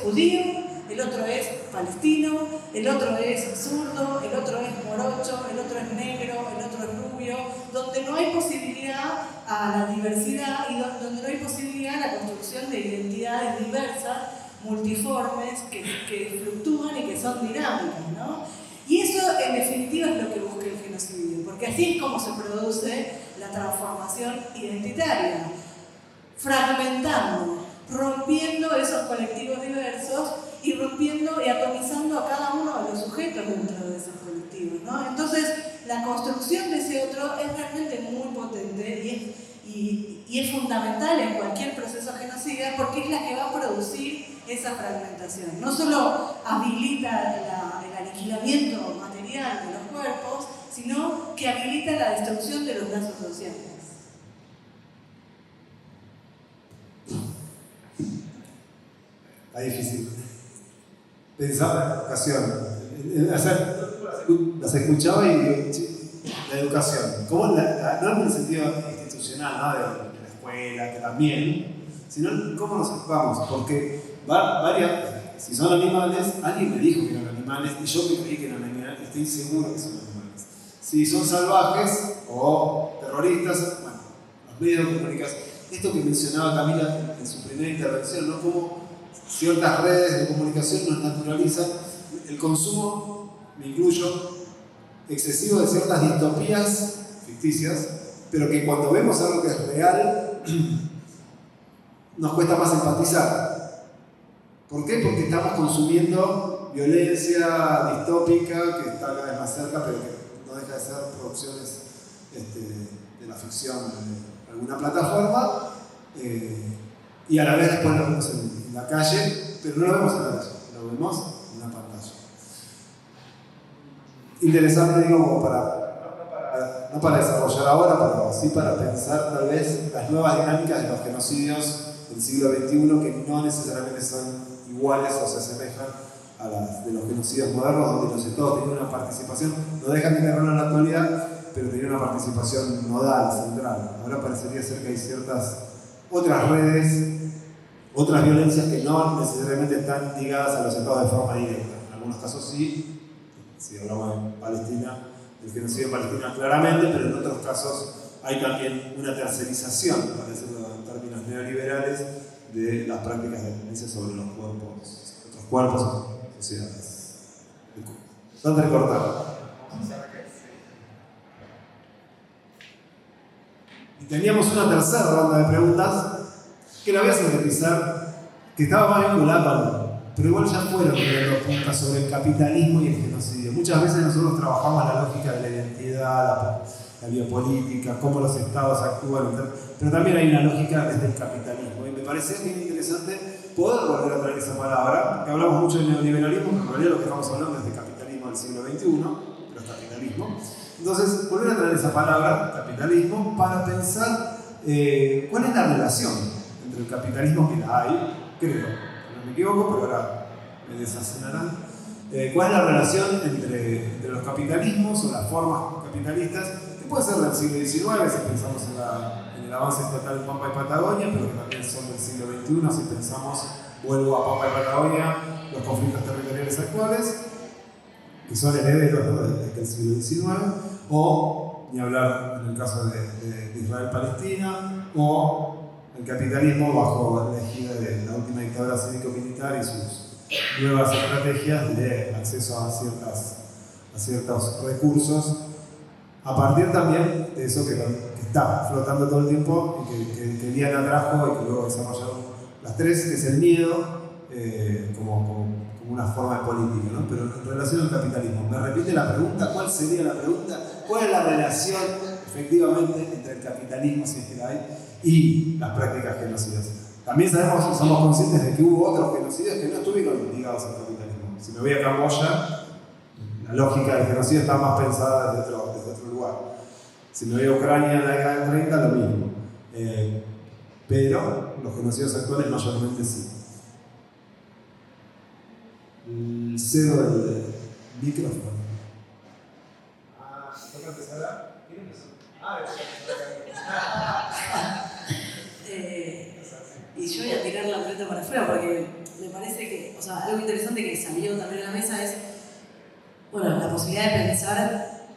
judío, el otro es palestino, el otro es zurdo, el otro es morocho, el otro es negro, el otro es rubio, donde no hay posibilidad a la diversidad y donde no hay posibilidad a la construcción de identidades diversas, multiformes, que fluctúan y que son dinámicas, ¿no? Y eso en definitiva es lo que busca el genocidio, porque así es como se produce la transformación identitaria, fragmentando, rompiendo esos colectivos diversos y rompiendo y atomizando a cada uno de los sujetos dentro de esos colectivos, ¿no? Entonces, la construcción de ese otro es realmente muy potente y es fundamental en cualquier proceso genocida porque es la que va a producir esa fragmentación. No solo habilita el aniquilamiento material de los cuerpos, sino que habilita la destrucción de los lazos sociales. Está difícil. Pensaba en la educación. Las escuchaba y digo, la educación. ¿Cómo no en el sentido institucional, ¿no? De la escuela, que también, sino cómo nos ocupamos. Porque si son animales, alguien me dijo que eran animales y yo me creí que eran animales, estoy seguro que son animales. Si son salvajes o terroristas, bueno, los medios de comunicación. Esto que mencionaba Camila en su primera intervención, ¿no? Como ciertas redes de comunicación nos naturalizan el consumo, me incluyo, excesivo de ciertas distopías ficticias, pero que cuando vemos algo que es real, nos cuesta más empatizar. ¿Por qué? Porque estamos consumiendo violencia distópica que está cada vez más cerca, pero que no deja de ser producciones de la ficción de alguna plataforma, y a la vez después lo vemos en la calle, pero no lo vemos en la calle, lo vemos en una pantalla. Interesante, digo, no para desarrollar ahora, pero sí para pensar tal vez las nuevas dinámicas de los genocidios del siglo XXI que no necesariamente son iguales o se asemejan a las de los genocidios modernos, donde los estados tienen una participación, no dejan de tenerlo en la actualidad, pero tienen una participación nodal, central. Ahora parecería ser que hay ciertas otras redes, otras violencias que no necesariamente están ligadas a los estados de forma directa. En algunos casos sí, si hablamos de Palestina, del genocidio en Palestina claramente, pero en otros casos hay también una tercerización, para decirlo en términos neoliberales, de las prácticas de violencia sobre los cuerpos, otros cuerpos, sociedades. Bastante recortado. Y teníamos una tercera ronda de preguntas que la voy a sintetizar, que estaba más vinculada, pero igual ya fueron creando puntas sobre el capitalismo y el genocidio. Muchas veces nosotros trabajamos la lógica de la identidad, la biopolítica, cómo los estados actúan, pero también hay una lógica desde el capitalismo. Y me parecía muy interesante poder volver a traer esa palabra, porque hablamos mucho de neoliberalismo, pero en realidad lo que estamos hablando es de capitalismo del siglo XXI, pero es capitalismo. Entonces, volver a traer esa palabra, capitalismo, para pensar cuál es la relación entre el capitalismo, que la hay, creo, no me equivoco, pero ahora me desacenarán, cuál es la relación entre los capitalismos o las formas capitalistas, que puede ser del siglo XIX, si pensamos en el avance estatal en Pampa y Patagonia, pero que también son del siglo XXI, si pensamos, vuelvo a Pampa y Patagonia, los conflictos territoriales actuales, que son herederos, ¿no?, del siglo XIX, o, ni hablar en el caso de Israel-Palestina, o el capitalismo bajo la égida de la última dictadura cívico-militar y sus nuevas estrategias de acceso a ciertos recursos, a partir también de eso que está flotando todo el tiempo y que Diana trajo y que luego desarrollaron las tres, que es el miedo, como una forma de política, ¿no? Pero en relación al capitalismo, ¿me repite la pregunta? ¿Cuál sería la pregunta? ¿Cuál es la relación, efectivamente, entre el capitalismo, si es que la hay, y las prácticas genocidas? También sabemos y somos conscientes de que hubo otros genocidios que no estuvieron ligados al capitalismo. Si me voy a Camboya, la lógica del genocidio está más pensada desde otro lugar. Si me voy a Ucrania en la década del 30, lo mismo. Pero los genocidios actuales mayormente sí. Cedo del micrófono. ¿Toca empezar a? ¿Quién empezó? Y yo voy a tirar la pelota para afuera porque me parece que, o sea, algo interesante que salió también en la mesa es, bueno, la posibilidad de pensar,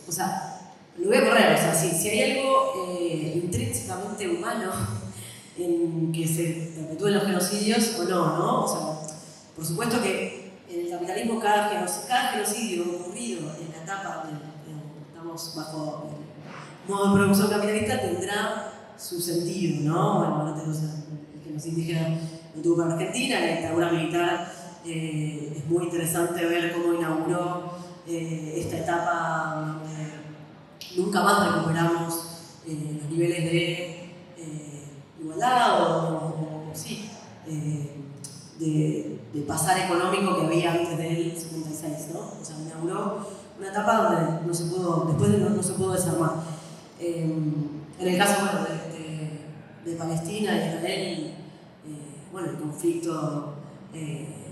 o sea, lo voy a correr, o sea, si hay algo intrínsecamente humano en que se perpetúen los genocidios o no, ¿no? O sea, por supuesto que en el capitalismo cada genocidio ocurrido en la etapa donde estamos bajo el modo de producción capitalista tendrá su sentido, ¿no? Bueno, el genocidio indígena lo tuvo para Argentina, la dictadura militar, es muy interesante ver cómo inauguró esta etapa donde nunca más recuperamos los niveles de igualdad o sí, de pasar económico que había antes del 76, ¿no? O sea, inauguró una etapa donde no se pudo desarmar. En el caso, bueno, de Palestina y Israel, bueno, el conflicto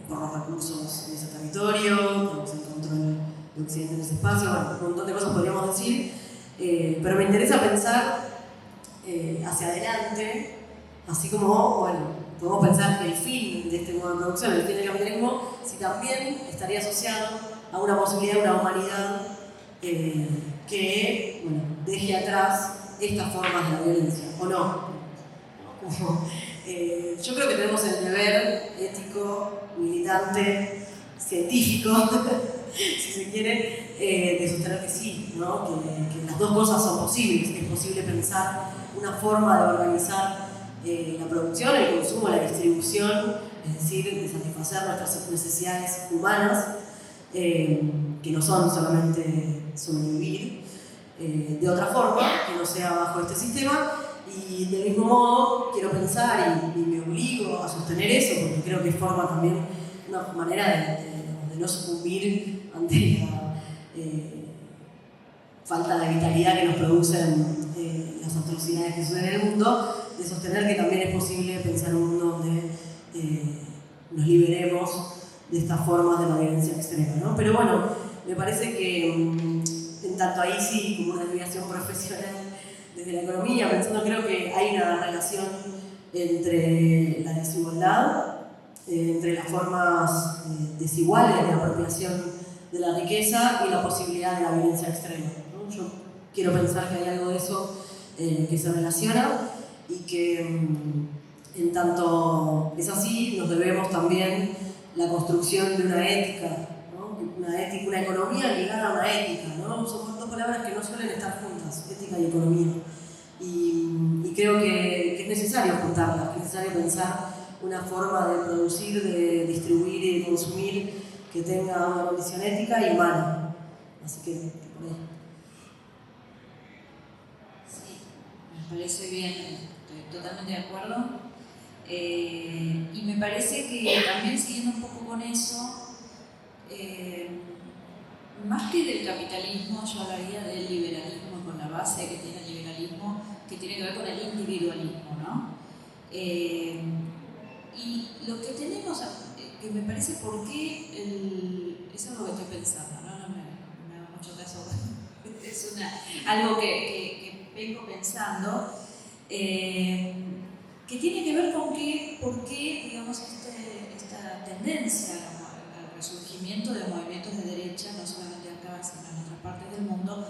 por los recursos en ese territorio, tenemos el control de Occidente en ese espacio, bueno, un montón de cosas podríamos decir, pero me interesa pensar hacia adelante, así como, bueno, podemos pensar el fin de este modo de producción, el fin del capitalismo, si también estaría asociado a una posibilidad de una humanidad que, bueno, deje atrás estas formas de la violencia, ¿o no? Yo creo que tenemos el deber ético, militante, científico, si se quiere, de sostener que sí, ¿no? Que las dos cosas son posibles, que es posible pensar una forma de organizar la producción, el consumo, la distribución, es decir, de satisfacer nuestras necesidades humanas, que no son solamente sobrevivir, de otra forma, que no sea bajo este sistema. Y del mismo modo quiero pensar y me obligo a sostener eso, porque creo que forma también una manera de no sucumbir ante la falta de vitalidad que nos producen las atrocidades que suceden en el mundo, de sostener que también es posible pensar en un mundo donde nos liberemos de estas formas de la violencia extrema, ¿no? Pero bueno, me parece que en tanto ahí sí, como una desviación profesional desde la economía, pensando, creo que hay una relación entre la desigualdad, entre las formas desiguales de apropiación de la riqueza y la posibilidad de la violencia extrema, ¿no? Yo quiero pensar que hay algo de eso que se relaciona y que en tanto es así, nos debemos también la construcción de una ética, ¿no? Una economía ligada a una ética, ¿no? Son dos palabras que no suelen estar juntas, ética y economía. Y creo que es necesario juntarlas, que es necesario pensar una forma de producir, de distribuir y de consumir que tenga una condición ética y humana. Así que, por ahí. Sí, me parece bien, estoy totalmente de acuerdo. Y me parece que también siguiendo un poco con eso, más que del capitalismo, yo hablaría del liberalismo, con la base que tiene el liberalismo, que tiene que ver con el individualismo, ¿no? Y lo que tenemos, que me parece porque eso es lo que estoy pensando, ¿no? No me hago mucho caso, es algo que vengo pensando, que tiene que ver con por qué, digamos, esta tendencia al resurgimiento de movimientos de derecha, no solamente acá, sino en otras partes del mundo,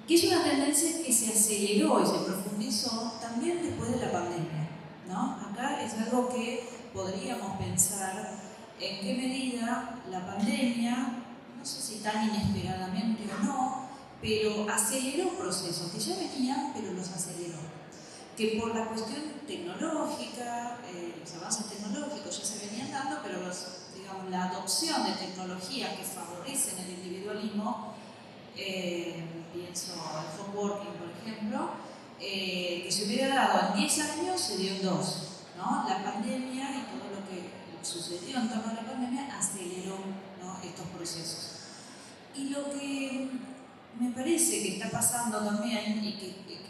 que es una tendencia que se aceleró y se profundizó también después de la pandemia, ¿no? Acá es algo que podríamos pensar en qué medida la pandemia, no sé si tan inesperadamente o no, pero aceleró procesos que ya venían, pero los aceleró. Que por la cuestión tecnológica, los avances tecnológicos ya se venían dando, pero digamos, la adopción de tecnologías que favorecen el individualismo, pienso al home working, por ejemplo, que se hubiera dado en 10 años, se dio en 2. ¿No? La pandemia y todo lo que sucedió en torno a la pandemia aceleró, ¿no?, estos procesos. Y lo que me parece que está pasando también y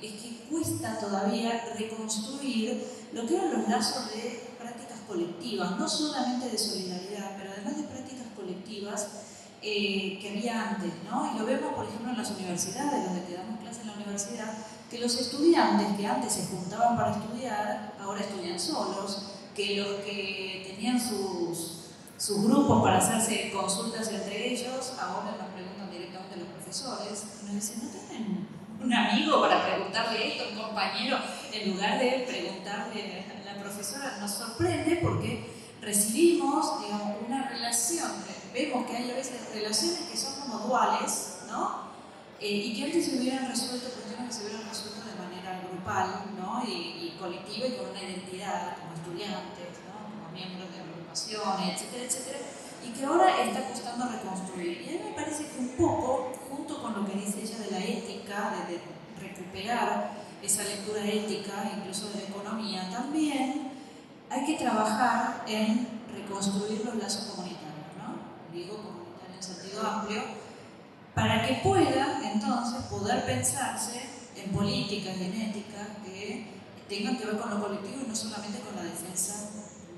es que cuesta todavía reconstruir lo que eran los lazos de prácticas colectivas, no solamente de solidaridad, pero además de prácticas colectivas que había antes, ¿no? Y lo vemos, por ejemplo, en las universidades, donde te damos clases en la universidad, que los estudiantes que antes se juntaban para estudiar, ahora estudian solos, que los que tenían sus grupos para hacerse consultas entre ellos, ahora nos preguntan directamente a los profesores, y nos dicen, ¿no tienen un amigo para preguntarle esto, un compañero, en lugar de preguntarle a la profesora? Nos sorprende porque recibimos, digamos, una relación, vemos que hay a veces relaciones que son como duales, ¿no? Y que antes se hubieran resuelto, cuestiones que se hubieran resuelto de manera grupal, ¿no? y colectiva y con una identidad, como estudiantes, ¿no? Como miembros de agrupaciones, etcétera, etcétera, y que ahora está costando reconstruir. Y a mí me parece que un poco, junto con lo que dice ella de la ética, de recuperar esa lectura ética, incluso de la economía, también hay que trabajar en reconstruir los lazos comunitarios, ¿no? Digo comunitario en sentido amplio, para que pueda entonces poder pensarse en políticas y en ética que tengan que ver con lo colectivo y no solamente con la defensa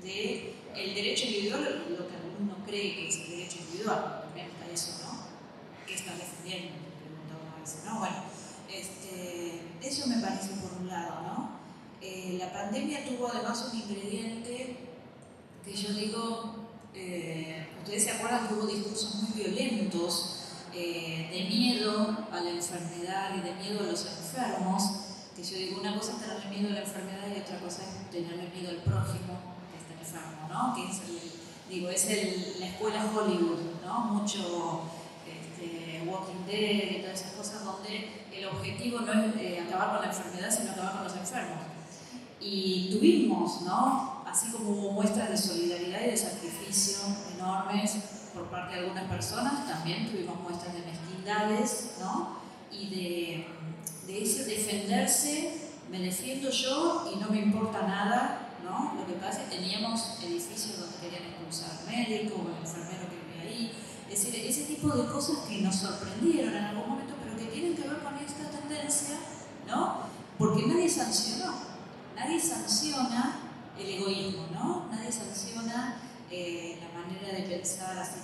del derecho individual, lo que alguno cree que es el derecho individual, también está eso, ¿no? ¿Qué están defendiendo? Preguntaba a veces, ¿no? Bueno, eso me parece por un lado, ¿no? La pandemia tuvo además un ingrediente que yo digo, ustedes se acuerdan que hubo discursos muy violentos de miedo a la enfermedad y de miedo a los enfermos, que yo digo, una cosa es tenerle miedo a la enfermedad y otra cosa es tenerle miedo al prójimo que está enfermo, ¿no? Que es la escuela Hollywood, ¿no? Mucho Walking Dead y todas esas cosas donde el objetivo no es acabar con la enfermedad, sino acabar con los enfermos. Y tuvimos, ¿no?, así como hubo muestras de solidaridad y de sacrificio enormes por parte de algunas personas, también tuvimos muestras de mezquindades, ¿no?, y de ese defenderse, me defiendo yo y no me importa nada, ¿no? Lo que pasa es que teníamos edificios donde querían expulsar al médico o al enfermero que vivía ahí. Es decir, ese tipo de cosas que nos sorprendieron en algún momento, pero que tienen que ver con esta tendencia, ¿no? Porque nadie sanciona el egoísmo, ¿no? Nadie sanciona la manera de pensar así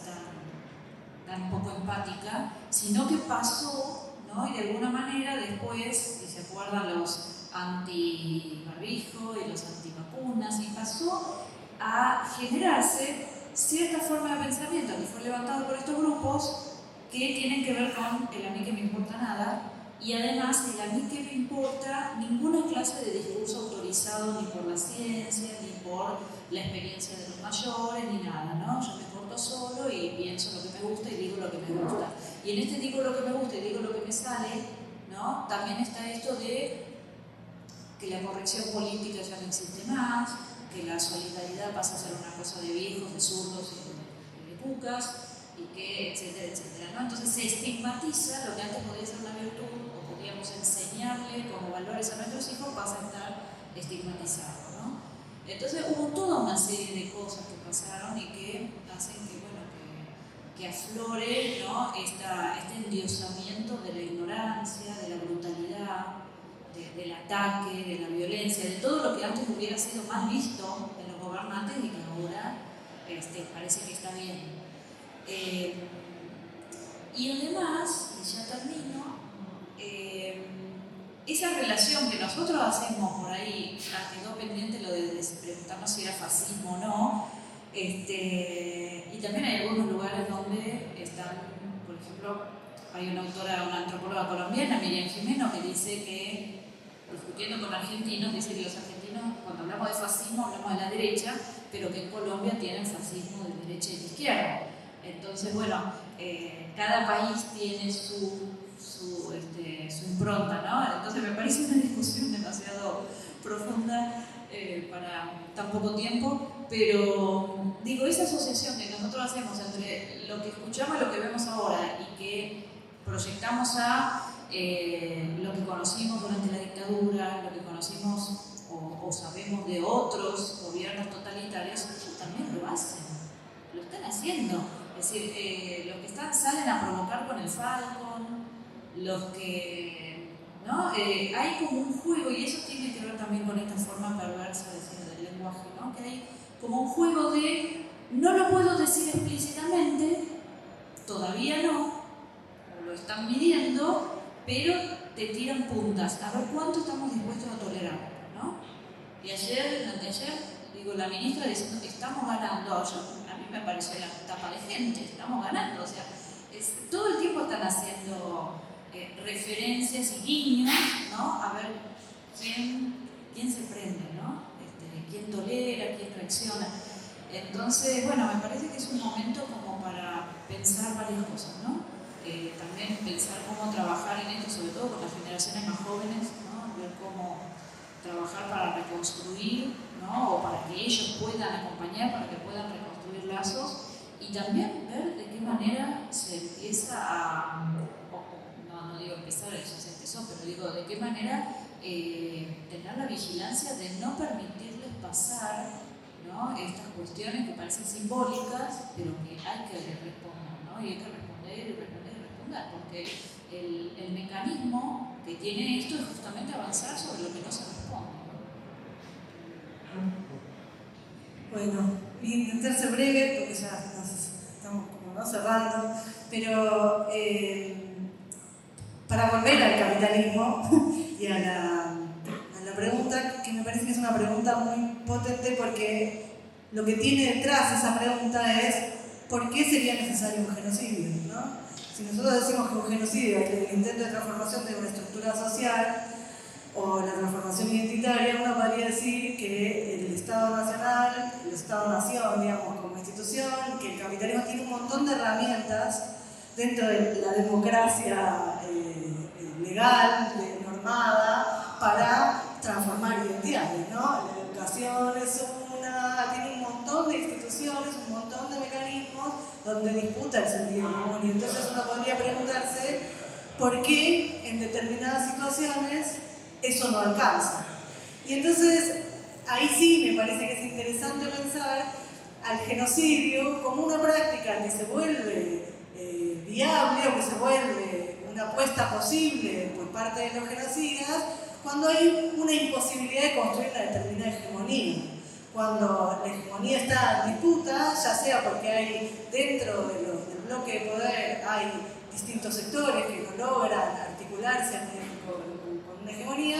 tan poco empática, sino que pasó, ¿no? Y de alguna manera después, si se acuerdan, los anti-barbijo y los antivacunas, y pasó a generarse cierta forma de pensamiento que fue levantado por estos grupos que tienen que ver con el a mí que me importa nada Y además, a mí que me importa ninguna clase de discurso autorizado ni por la ciencia, ni por la experiencia de los mayores, ni nada, ¿no? Yo me porto solo y pienso lo que me gusta y digo lo que me gusta. Y en este digo lo que me gusta y digo lo que me sale, ¿no? También está esto de que la corrección política ya no existe más, que la solidaridad pasa a ser una cosa de viejos, de zurdos y de cucas, y que etcétera, etcétera, ¿no? Entonces se estigmatiza lo que antes podía ser una virtud o podíamos enseñarle como valores a nuestros hijos, pasa a estar estigmatizado, ¿no? Entonces hubo toda una serie de cosas que pasaron y que hacen que, bueno, que aflore, ¿no? este endiosamiento de la ignorancia, de la brutalidad, del ataque, de la violencia, de todo lo que antes hubiera sido mal visto en los gobernantes y que ahora parece que está bien. Y además, y ya termino, esa relación que nosotros hacemos por ahí, quedó pendiente lo de preguntarnos si era fascismo o no, y también hay algunos lugares donde están, por ejemplo, hay una autora, una antropóloga colombiana, Miriam Jimeno, que dice que, discutiendo con argentinos, dice que los argentinos, cuando hablamos de fascismo, hablamos de la derecha, pero que en Colombia tienen fascismo de derecha y de izquierda. Entonces, bueno, cada país tiene su impronta, ¿no? Entonces me parece una discusión demasiado profunda para tan poco tiempo, pero digo, esa asociación que nosotros hacemos entre lo que escuchamos y lo que vemos ahora y que proyectamos a lo que conocimos durante la dictadura, lo que conocimos o sabemos de otros gobiernos totalitarios, ellos también lo hacen, lo están haciendo. Es decir, los que salen a provocar con el Falcon, los que, ¿no? Hay como un juego, y eso tiene que ver también con esta forma perversa del lenguaje, ¿no? Que hay como un juego de, no lo puedo decir explícitamente, todavía no, o lo están midiendo, pero te tiran puntas, a ver cuánto estamos dispuestos a tolerar, ¿no? Y ayer, anteayer, digo, la ministra diciendo que estamos ganando, a mí me pareció la tapa de gente, estamos ganando, o sea, todo el tiempo están haciendo referencias y guiños, ¿no? A ver quién se prende, ¿no? Quién tolera, quién reacciona. Entonces, bueno, me parece que es un momento como para pensar varias cosas, ¿no? También pensar cómo trabajar en esto, sobre todo con las generaciones más jóvenes, ¿no? Ver cómo trabajar para reconstruir, ¿no? O para que ellos puedan acompañar, para que puedan reconstruir lazos, y también ver de qué manera se empieza a, no digo empezar, eso se empezó, pero digo de qué manera tener la vigilancia de no permitirles pasar, ¿no? Estas cuestiones que parecen simbólicas, pero que hay que responder, ¿no? Y hay que responder y responder y responder, porque el mecanismo que tiene esto es justamente avanzar sobre lo que no se responde. Bueno, voy a intentar ser breve porque ya estamos como no cerrando, pero para volver al capitalismo y a la pregunta, que me parece que es una pregunta muy potente porque lo que tiene detrás esa pregunta es ¿por qué sería necesario un genocidio? ¿No? Si nosotros decimos que un genocidio es el intento de transformación de una estructura social o la transformación identitaria, uno podría decir que el Estado Nacional, el Estado-Nación, digamos, como institución, que el capitalismo tiene un montón de herramientas dentro de la democracia legal, normada, para transformar identidades, ¿no? La educación es tiene un montón de instituciones, un montón de mecanismos donde disputa el sentido común. Y entonces uno podría preguntarse por qué en determinadas situaciones eso no alcanza. Y entonces ahí sí me parece que es interesante pensar al genocidio como una práctica que se vuelve viable o que se vuelve una apuesta posible por parte de los genocidas cuando hay una imposibilidad de construir una determinada hegemonía. Cuando la hegemonía está en disputa, ya sea porque hay dentro del bloque de poder hay distintos sectores que no logran articularse con una hegemonía,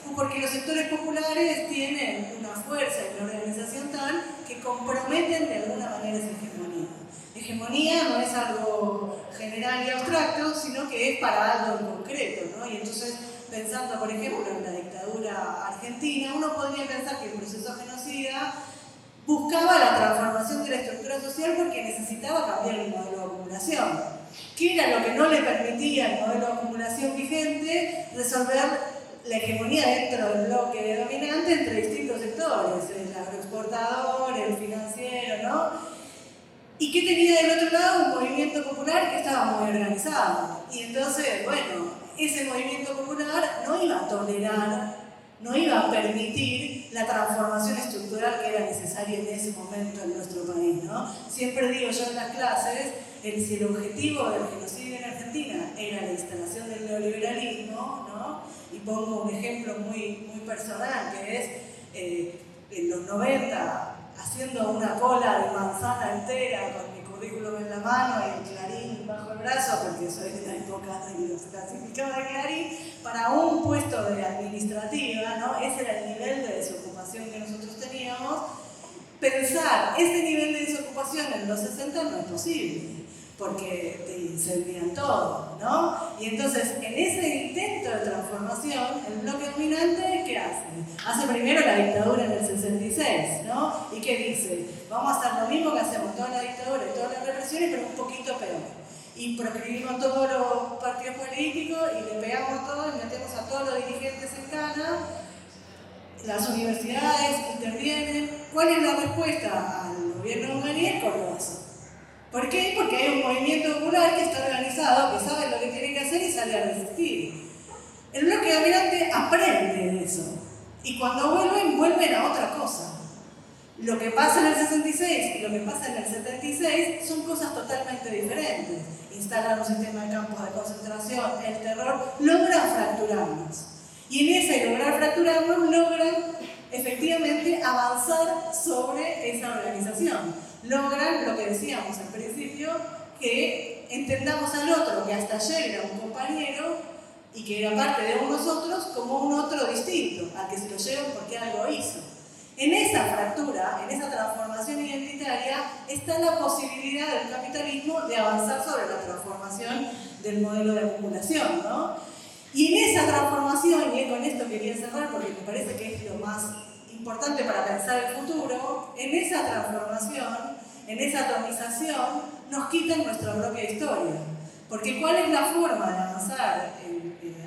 o porque los sectores populares tienen una fuerza y una organización tal que comprometen de alguna manera esa hegemonía. La hegemonía no es algo general y abstracto, sino que es para algo en concreto, ¿no? Y entonces, pensando, por ejemplo, en la dictadura argentina, uno podría pensar que el proceso genocida buscaba la transformación de la estructura social porque necesitaba cambiar el modelo de acumulación. ¿Qué era lo que no le permitía al modelo de acumulación vigente? Resolver la hegemonía dentro del bloque dominante entre distintos sectores, el agroexportador, el financiero, ¿no? Y que tenía del otro lado un movimiento popular que estaba muy organizado. Y entonces, bueno, ese movimiento popular no iba a tolerar, no iba a permitir la transformación estructural que era necesaria en ese momento en nuestro país, ¿no? Siempre digo yo en las clases, si el objetivo del genocidio en Argentina era la instalación del neoliberalismo, ¿no? Y pongo un ejemplo muy personal, que es en los 90, haciendo una cola de manzana entera con mi currículum en la mano y el Clarín bajo el brazo, porque soy de la época de los clasificados de Clarín, para un puesto de administrativa, ¿no? Ese era el nivel de desocupación que nosotros teníamos. Pensar ese nivel de desocupación en los 60 no es posible, porque te incendian todo, ¿no? Y entonces, en ese intento de transformación, el bloque dominante, ¿qué hace? Hace primero la dictadura en el 66, ¿no? ¿Y qué dice? Vamos a hacer lo mismo que hacemos toda la dictadura y todas las represiones, pero un poquito peor. Y proscribimos todos los partidos políticos y le pegamos todo y metemos a todos los dirigentes en cana. Las universidades intervienen. ¿Cuál es la respuesta al gobierno de Humanidad? Cordobazo. ¿Por qué? Porque hay un movimiento popular que está organizado, que sabe lo que tiene que hacer y sale a resistir. El bloque dominante aprende de eso. Y cuando vuelven a otra cosa. Lo que pasa en el 66 y lo que pasa en el 76 son cosas totalmente diferentes. Instalan un sistema de campos de concentración, el terror, logran fracturarnos. Y en ese lograr fracturarnos, logran efectivamente avanzar sobre esa organización. Logran lo que decíamos al principio, que entendamos al otro, que hasta ayer era un compañero y que era parte de nosotros, como un otro distinto, al que se lo llevan porque algo hizo. En esa fractura, en esa transformación identitaria, está la posibilidad del capitalismo de avanzar sobre la transformación del modelo de acumulación, ¿no? Y en esa transformación, y con esto quería cerrar porque me parece que es lo más importante para pensar el futuro, en esa transformación, en esa atomización, nos quitan nuestra propia historia. Porque ¿cuál es la forma de avanzar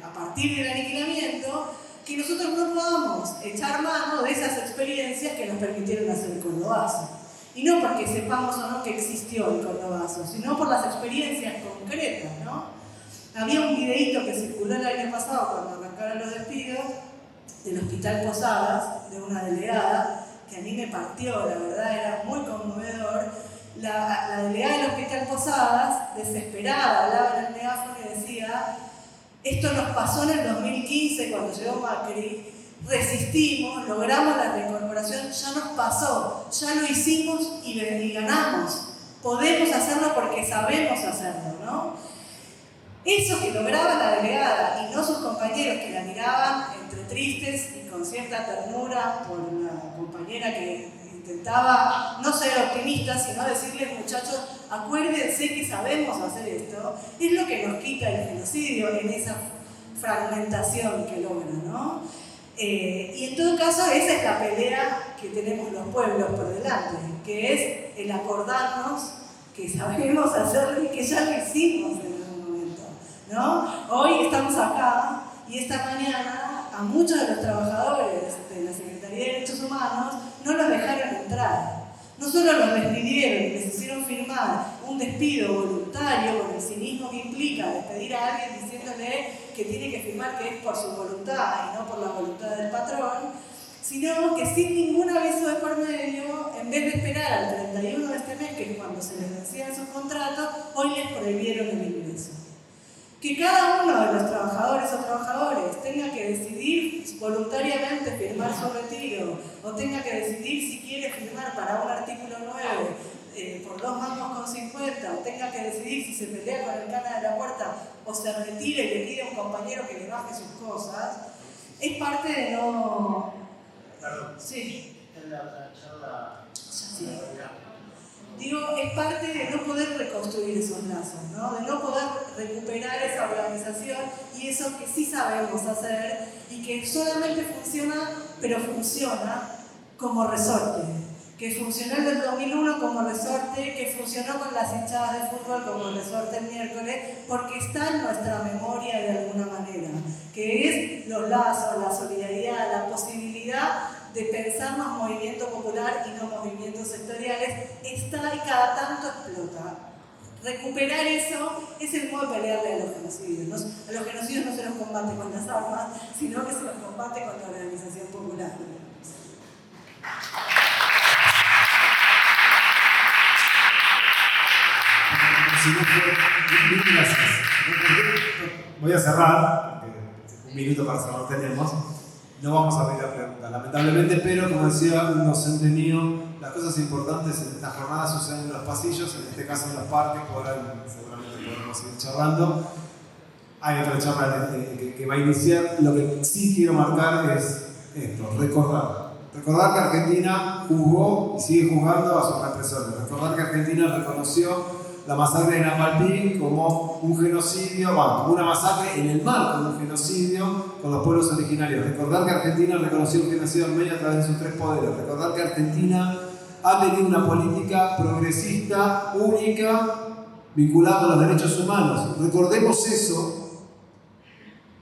a partir del aniquilamiento? Que nosotros no podamos echar mano de esas experiencias que nos permitieron hacer el Cordobazo. Y no porque sepamos o no que existió el Cordobazo, sino por las experiencias concretas, ¿no? Había un videíto que circuló el año pasado cuando arrancaron los despidos del Hospital Posadas, de una delegada, que a mí me partió, la verdad, era muy conmovedor. La delegada del Hospital Posadas, desesperada, hablaba en el megáfono y decía: esto nos pasó en el 2015 cuando llegó Macri, resistimos, logramos la reincorporación, ya nos pasó, ya lo hicimos y ganamos. Podemos hacerlo porque sabemos hacerlo, ¿no? Eso que lograba la delegada y no sus compañeros que la miraban entre tristes y con cierta ternura por la compañera que intentaba no ser optimista, sino decirles: muchachos, acuérdense que sabemos hacer esto, es lo que nos quita el genocidio en esa fragmentación que logra, ¿no? Y en todo caso, esa es la pelea que tenemos los pueblos por delante, que es el acordarnos que sabemos hacerlo y que ya lo hicimos en algún momento, ¿no? Hoy estamos acá y esta mañana a muchos de los trabajadores de la Secretaría de Derechos Humanos no los dejaron entrar. No solo los despidieron y les hicieron firmar un despido voluntario con el cinismo que implica despedir a alguien diciéndole que tiene que firmar que es por su voluntad y no por la voluntad del patrón, sino que sin ningún aviso de por medio, en vez de esperar al 31 de este mes, que es cuando se les vencían sus contratos, hoy les prohibieron el ingreso. Que cada uno de los trabajadores o trabajadores tenga que decidir voluntariamente firmar su retiro o tenga que decidir si quiere firmar para un artículo 9 por 2 mangos con 50 o tenga que decidir si se pelea con el cana de la puerta o se retira y le pide a un compañero que le baje sus cosas, es parte de no... Perdón. Sí. En la otra charla, Sí. digo, es parte de no poder reconstruir esos lazos, ¿no? De no poder recuperar esa organización y eso que sí sabemos hacer y que solamente funciona, pero funciona como resorte. Que funcionó en el 2001 como resorte, que funcionó con las hinchadas de fútbol como resorte el miércoles, porque está en nuestra memoria de alguna manera, que es los lazos, la solidaridad, la posibilidad de pensarnos movimiento popular y no movimientos sectoriales, está y cada tanto explota. Recuperar eso es el modo de pelearle a los genocidios. A los genocidios no se los combate con las armas, sino que se los combate con la organización popular. Gracias. Voy a cerrar, porque un minuto para cerrar tenemos. No vamos a abrir la pregunta, lamentablemente, pero como decía un docente mío, las cosas importantes en esta jornada suceden en los pasillos, en este caso en los parques, seguramente podremos seguir charlando. Hay otra charla que va a iniciar. Lo que sí quiero marcar es esto, recordar que Argentina jugó y sigue jugando a sus represores. Recordar que Argentina reconoció la masacre de Nampalpí como un genocidio, como una masacre en el marco de un genocidio con los pueblos originarios. Recordar que Argentina reconoció el genocidio armenio a través de sus tres poderes. Recordar que Argentina ha tenido una política progresista única vinculada a los derechos humanos. Recordemos eso.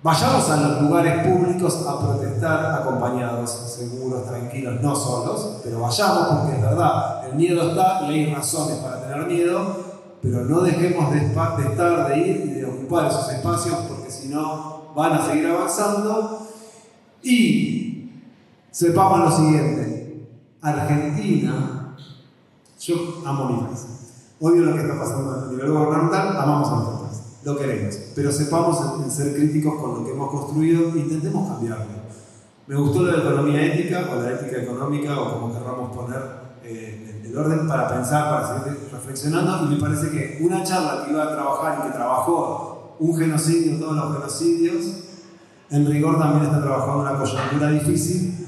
Vayamos a los lugares públicos a protestar acompañados, seguros, tranquilos, no solos, pero vayamos porque es verdad, el miedo está y hay razones para tener miedo, pero no dejemos de estar, de ir y de ocupar esos espacios porque si no van a seguir avanzando. Y sepamos lo siguiente, Argentina, yo amo mi país, odio lo que está pasando a nivel gubernamental, amamos a nuestro país. Lo queremos, pero sepamos en ser críticos con lo que hemos construido e intentemos cambiarlo. Me gustó la economía ética o la ética económica o como querramos poner el orden para pensar, para seguir reflexionando, y me parece que una charla que iba a trabajar y que trabajó un genocidio, todos los genocidios, en rigor también está trabajando una coyuntura difícil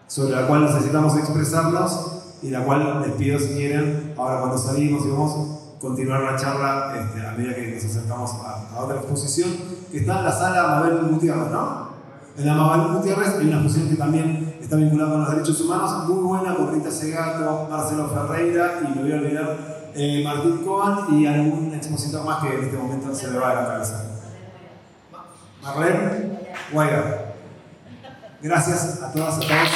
sobre la cual necesitamos expresarnos y la cual les pido si quieren, ahora cuando salimos y vamos continuar la charla a medida que nos acercamos a otra exposición que está en la sala Mabel Gutiérrez, ¿no? En la Mabel Gutiérrez hay una exposición que también está vinculada con los derechos humanos, muy buena, con Rita Segato, Marcelo Ferreira y me voy a olvidar Martín Coan y algún expositor más que en este momento se le va de la cabeza. Marlene Guayar. Gracias a todas y a todos.